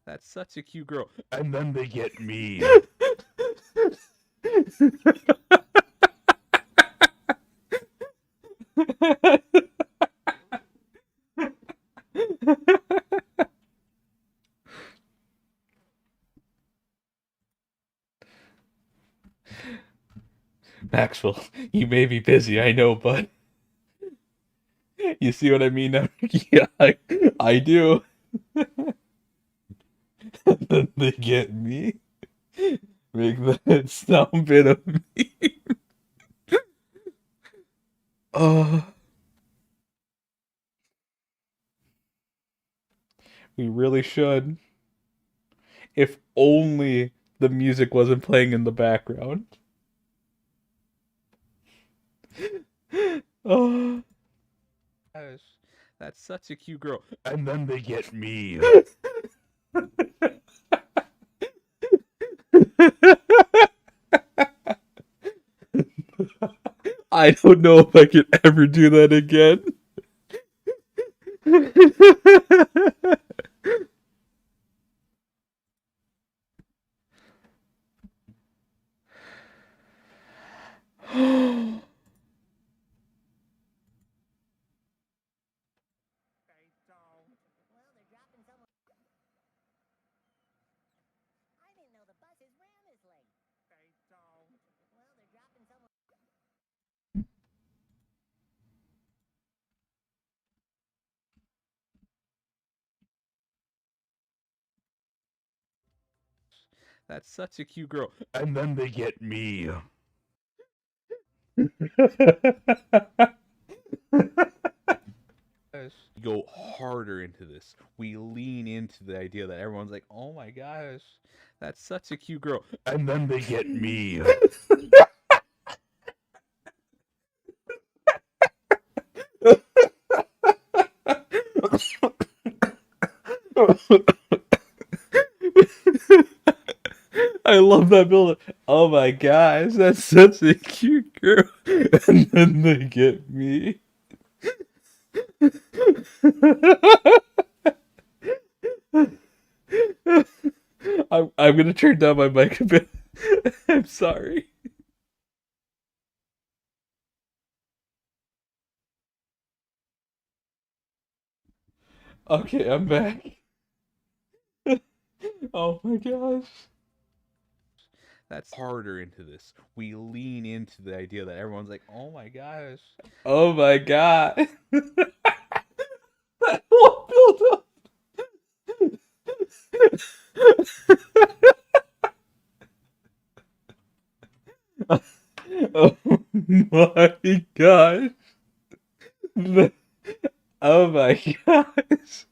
That's such a cute girl. And then they get me. Maxwell, you may be busy, I know, but you see what I mean now? Yeah, I do. And then they get me. Make that sound bit of me. We really should. If only the music wasn't playing in the background. Oh, gosh, that's such a cute girl. And then they get me. I don't know if I could ever do that again. That's such a cute girl. And then they get me. Go harder into this. We lean into the idea that everyone's like, oh my gosh, that's such a cute girl. And then they get me. I love that build. Oh my gosh, that's such a cute girl. And then they get me. I'm gonna turn down my mic a bit. I'm sorry. Okay, I'm back. Oh my gosh. That's harder into this. We lean into the idea that everyone's like, oh my gosh. Oh my god. That whole build up. Oh my gosh. Oh my gosh.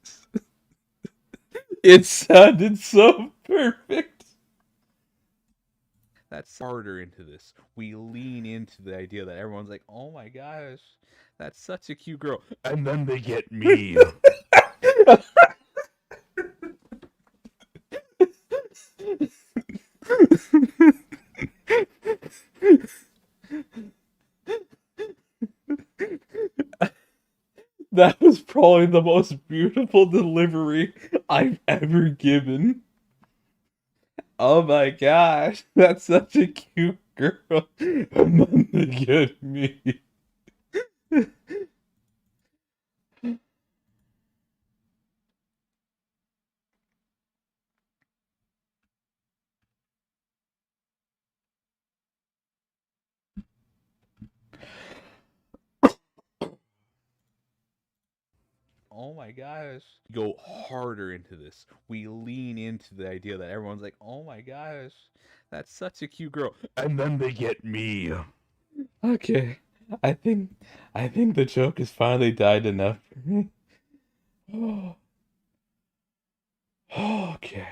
It sounded so perfect. That's harder into this. We lean into the idea that everyone's like, oh my gosh, that's such a cute girl. And then they get me. That was probably the most beautiful delivery I've ever given. Oh my gosh, that's such a cute girl. And then they get me. Oh my gosh. Go harder into this. We lean into the idea that everyone's like, oh my gosh, that's such a cute girl. And then they get me. Okay. I think I think the joke has finally died enough for me. Okay.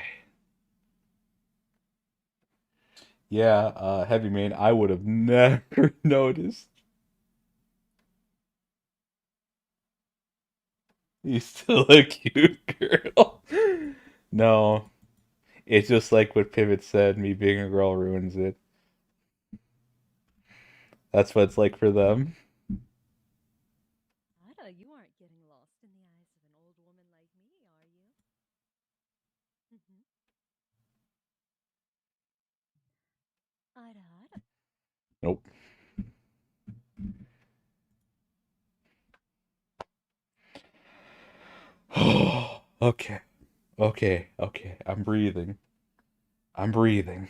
Yeah, Heavy Main, I would have never noticed. He's still a cute girl. No, it's just like what Pivot said, me being a girl ruins it. That's what it's like for them.
Ada, you aren't getting lost in the eyes of an old woman like me, are you? Mm-hmm. Ada, Ada.
Nope. Okay. Okay. I'm breathing. I'm breathing.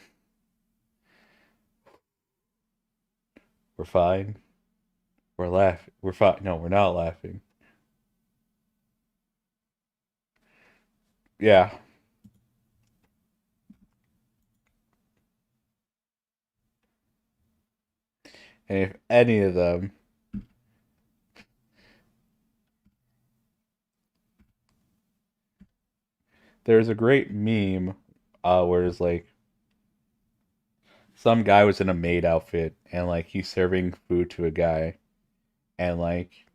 We're fine. We're laughing. We're fine. No, we're not laughing. Yeah. And if any of them, there's a great meme where it's like some guy was in a maid outfit and like he's serving food to a guy and like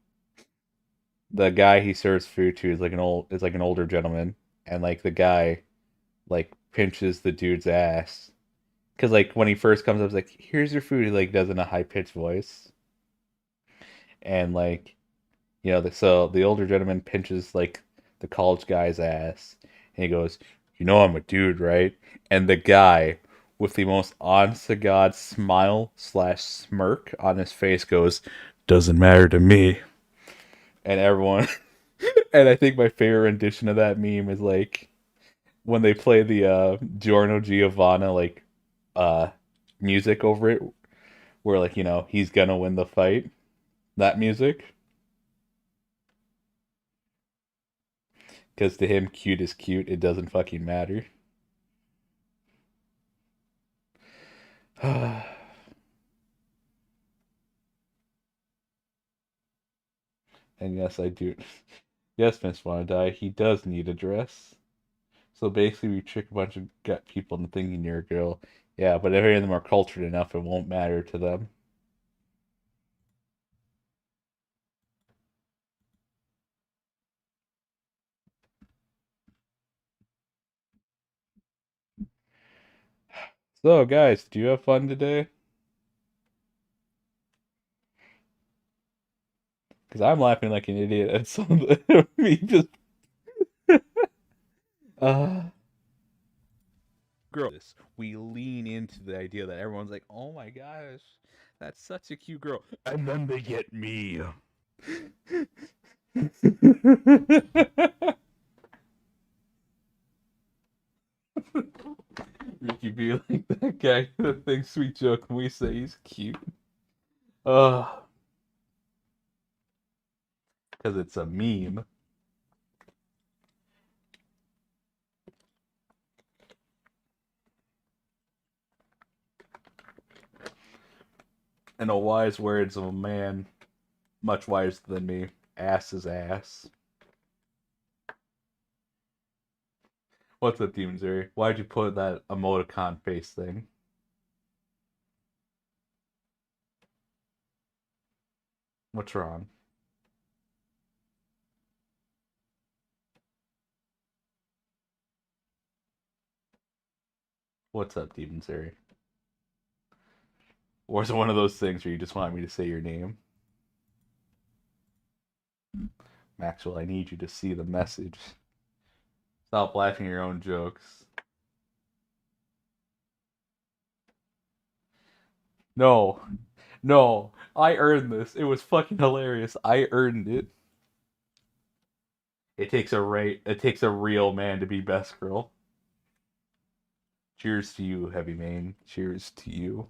the guy he serves food to is like an older gentleman and like the guy like pinches the dude's ass because like when he first comes up, it's like here's your food. He like does in a high pitched voice, and like so the older gentleman pinches like the college guy's ass, and he goes, "You know I'm a dude, right?" And the guy with the most honest to god smile slash smirk on his face goes, "Doesn't matter to me." And everyone, and I think my favorite rendition of that meme is like when they play the Giorno Giovanna like uh music over it where like he's gonna win the fight, that music, because to him cute is cute, it doesn't fucking matter. And yes, I do. Yes, Miss Wanna Die, he does need a dress. So basically, we trick a bunch of gut people into thinking you're a girl. Yeah, but if any of them are cultured enough, it won't matter to them. So, guys, do you have fun today? Because I'm laughing like an idiot at some of me just. uh, Girl, this we lean into the idea that everyone's like, "Oh my gosh, that's such a cute girl," and then they get me. Ricky be like that guy that thinks we joke when we say he's cute. Uh, because it's a meme. And the wise words of a man much wiser than me. Ass is ass. What's up, Demon Zeri? Why'd you put that emoticon face thing? What's wrong? What's up, Demon Zeri? Or is it one of those things where you just want me to say your name? Maxwell, I need you to see the message. Stop laughing at your own jokes. No. No. I earned this. It was fucking hilarious. I earned it. It takes a real man to be best girl. Cheers to you, Heavy Mane. Cheers to you.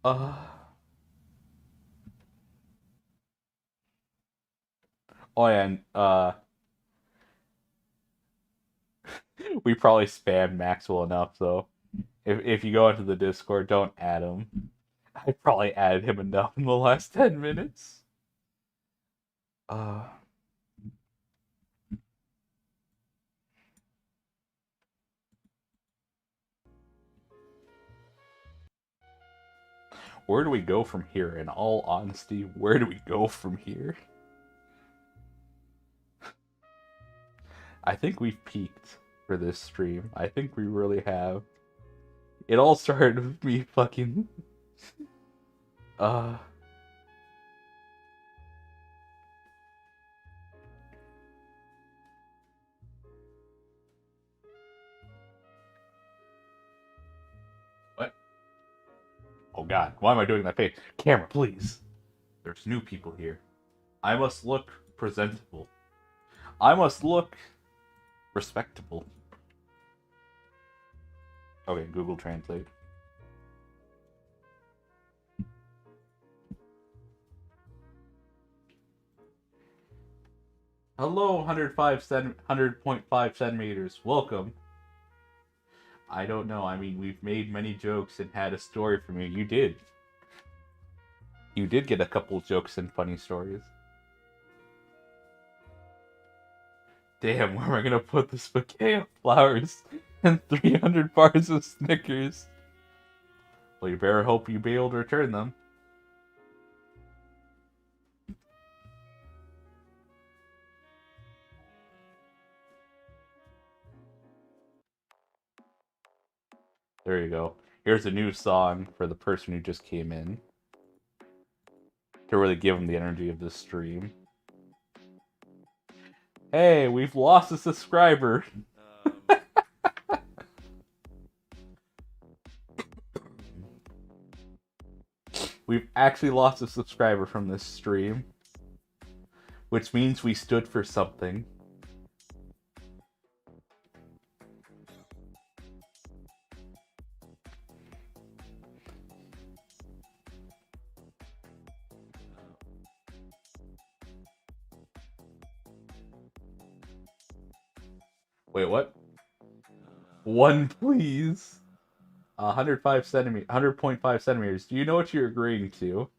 Uh oh yeah, and we probably spammed Maxwell enough though. If you go into the Discord, don't add him. I probably added him enough in the last 10 minutes. Uh where do we go from here? In all honesty, where do we go from here? I think we've peaked for this stream. I think we really have. It all started with me fucking uh what? Oh god, why am I doing that face? Camera, please. There's new people here. I must look presentable. I must look respectable. Okay, Google Translate. Hello, 100.5 centimeters. Welcome. I don't know. I mean, we've made many jokes and had a story from you. You did. You did get a couple jokes and funny stories. Damn, where am I gonna put this bouquet of flowers and 300 bars of Snickers? Well, you better hope you be able to return them. There you go. Here's a new song for the person who just came in to really give them the energy of this stream. Hey, we've lost a subscriber. We've actually lost a subscriber from this stream, which means we stood for something. Wait, what? One, please. 105 centimeters, 100.5 centimeters. Do you know what you're agreeing to?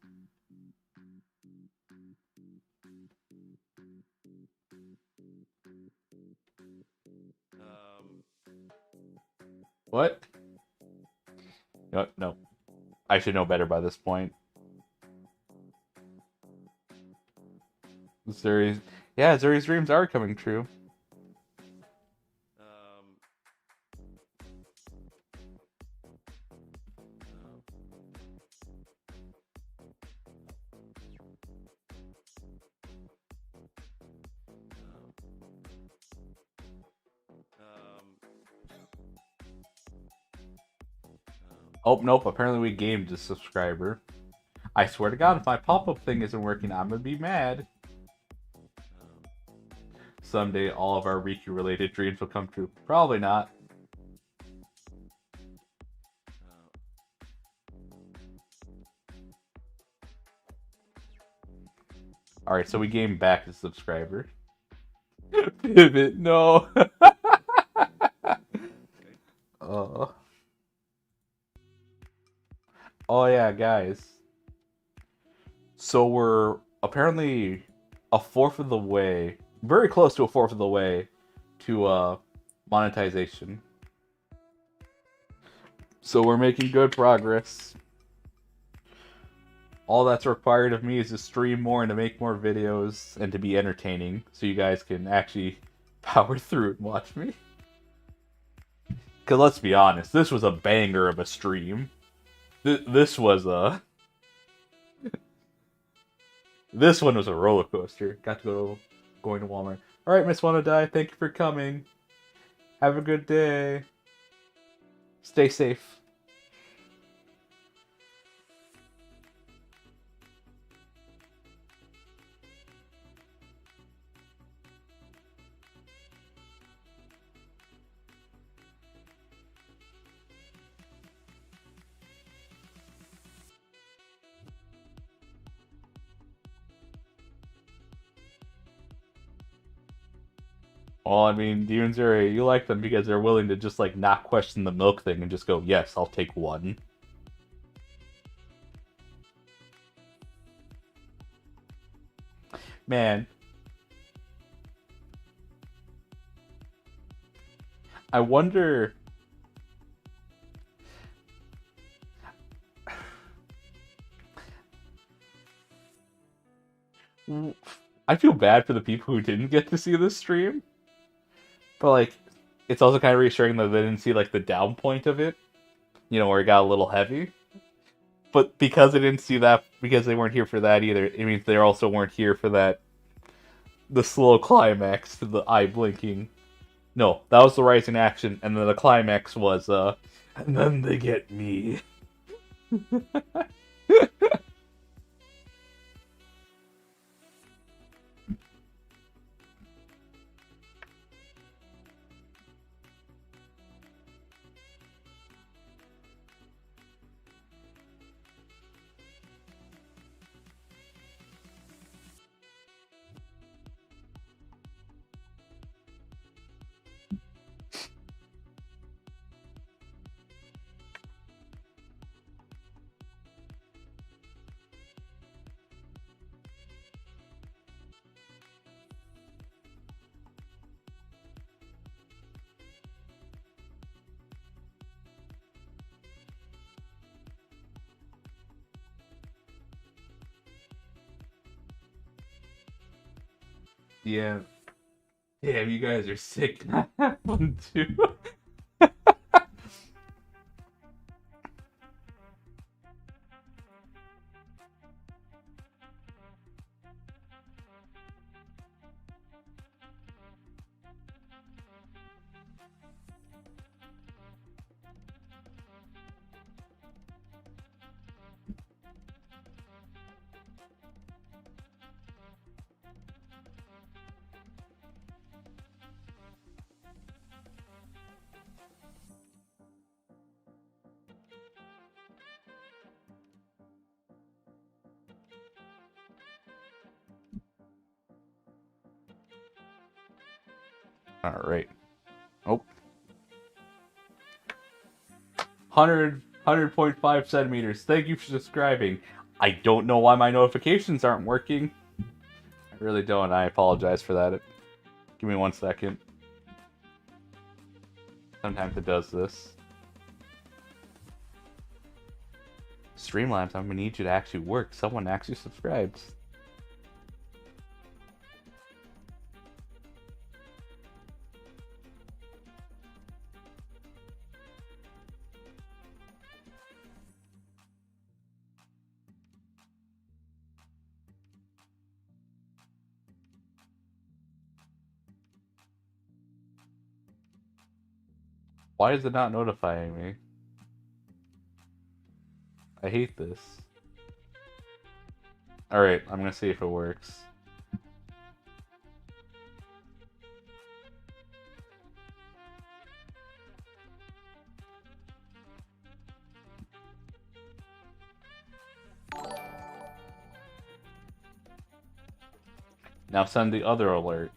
What? No, no. I should know better by this point. Zuri's, yeah, Zuri's dreams are coming true. Oh, nope. Apparently we gamed a subscriber. I swear to God, if my pop-up thing isn't working, I'm gonna be mad. Someday all of our Rikku-related dreams will come true. Probably not. Alright, so we gamed back a subscriber. Pivot, no. uh. Oh yeah, guys. So we're apparently a fourth of the way, very close to a fourth of the way to monetization. So we're making good progress. All that's required of me is to stream more and to make more videos and to be entertaining so you guys can actually power through and watch me. Because let's be honest, this was a banger of a stream. This was a... This one was a roller coaster. Got to going to Walmart. Alright, Miss Wanna Die, thank you for coming. Have a good day. Stay safe. Well, I mean, Dune Zero, you like them because they're willing to just, like, not question the milk thing and just go, yes, I'll take one. Man. I wonder... I feel bad for the people who didn't get to see this stream. But, like, it's also kind of reassuring that they didn't see, like, the down point of it. You know, where it got a little heavy. But because they didn't see that, because they weren't here for that either, it means they also weren't here for that... The slow climax to the eye blinking. No, that was the rising action, and then the climax was, and then they get me. Yeah. Damn, you guys are sick. That happened too. Alright. Oh. 100.5 centimeters. Thank you for subscribing. I don't know why my notifications aren't working. I really don't. I apologize for that. Give me 1 second. Sometimes it does this. Streamlabs, I'm gonna need you to actually work. Someone actually subscribes. Why is it not notifying me? I hate this. Alright, I'm gonna see if it works. Now send the other alert.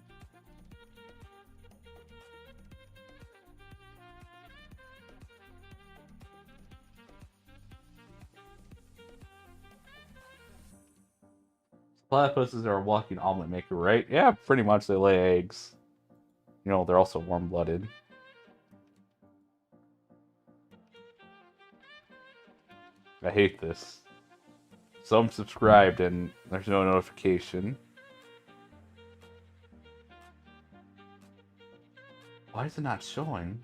Platypuses are a walking omelet maker, right? Yeah, pretty much. They lay eggs. You know, they're also warm-blooded. I hate this. So I'm subscribed and there's no notification. Why is it not showing?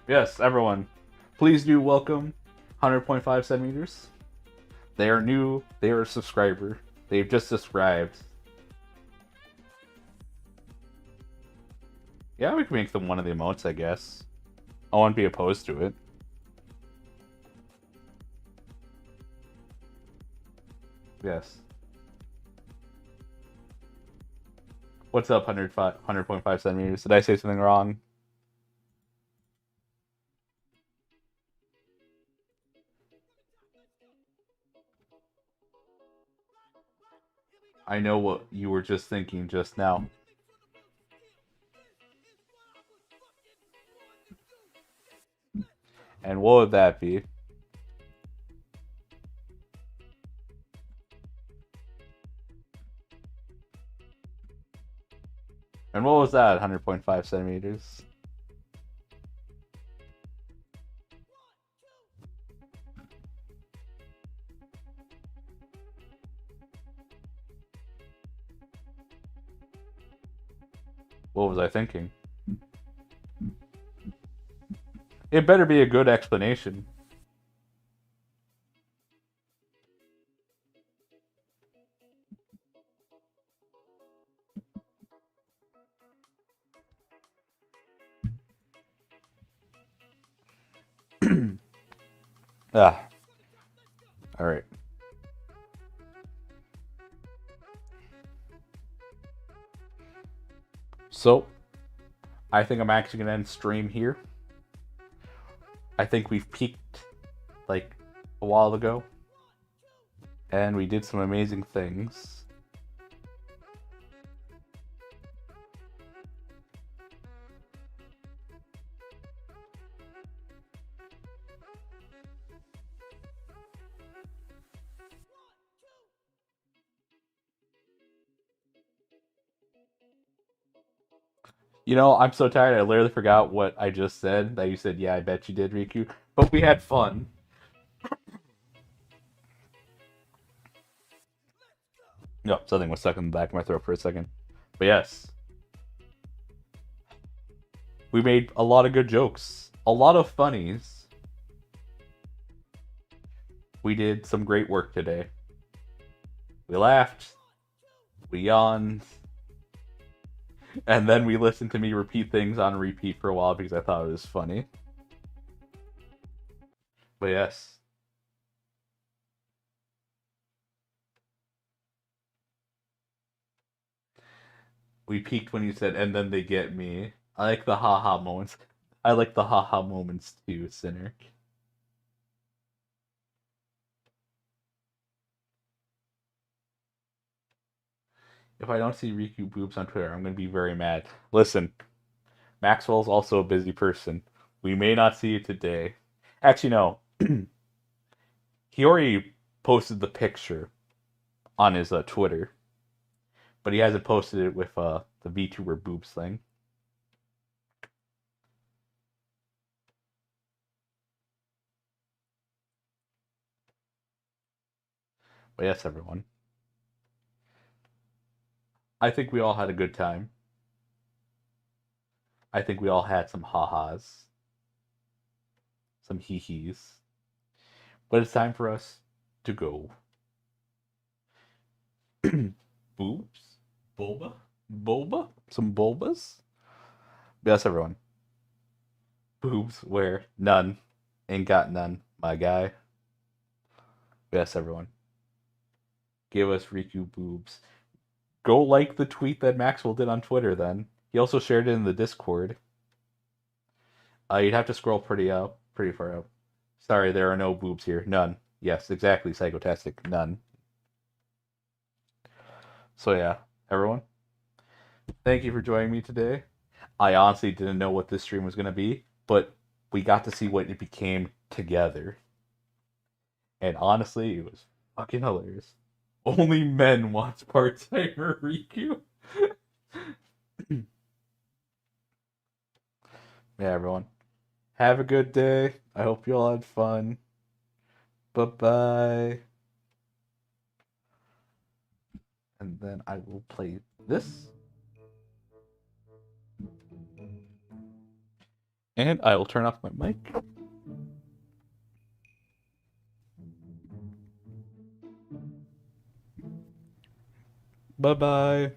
Yes, everyone. Please do welcome 100.5 centimeters. They are new. They are a subscriber. They've just subscribed. Yeah, we can make them one of the emotes, I guess. I wouldn't be opposed to it. Yes. What's up, 100.5 centimeters? Did I say something wrong? I know what you were just thinking just now. And what would that be? And what was that, 100.5 centimeters? What was I thinking? It better be a good explanation. Ah. Alright. So, I think I'm actually going to end stream here. I think we've peaked, like, a while ago. And we did some amazing things. You know, I'm so tired, I literally forgot what I just said. That you said, yeah, I bet you did, Rikku. But we had fun. No, something was stuck in the back of my throat for a second. But yes. We made a lot of good jokes. A lot of funnies. We did some great work today. We laughed. We yawned. And then we listened to me repeat things on repeat for a while because I thought it was funny. But yes. We peaked when you said, and then they get me. I like the haha moments. I like the haha moments too, Cynic. If I don't see Rikku boobs on Twitter, I'm gonna be very mad. Listen, Maxwell's also a busy person. We may not see it today. Actually, no. He already posted the picture on his Twitter, but he hasn't posted it with the VTuber boobs thing. But yes, everyone. I think we all had a good time. I think we all had some ha-has, some hee-hees. But it's time for us to go. Boobs? Bulba? Bulba? Some bulbas? Yes, everyone. Boobs where none. Ain't got none, my guy. Yes, everyone. Give us Rikku boobs. Go like the tweet that Maxwell did on Twitter then. He also shared it in the Discord. You'd have to scroll pretty far up. Sorry, there are no boobs here. None. Yes, exactly, Psychotastic. None. So yeah, everyone, thank you for joining me today. I honestly didn't know what this stream was gonna be, but we got to see what it became together. And honestly, it was fucking hilarious. Only men watch part-timer Rikku. Yeah, everyone. Have a good day. I hope you all had fun. Bye-bye. And then I will play this. And I will turn off my mic. Bye-bye.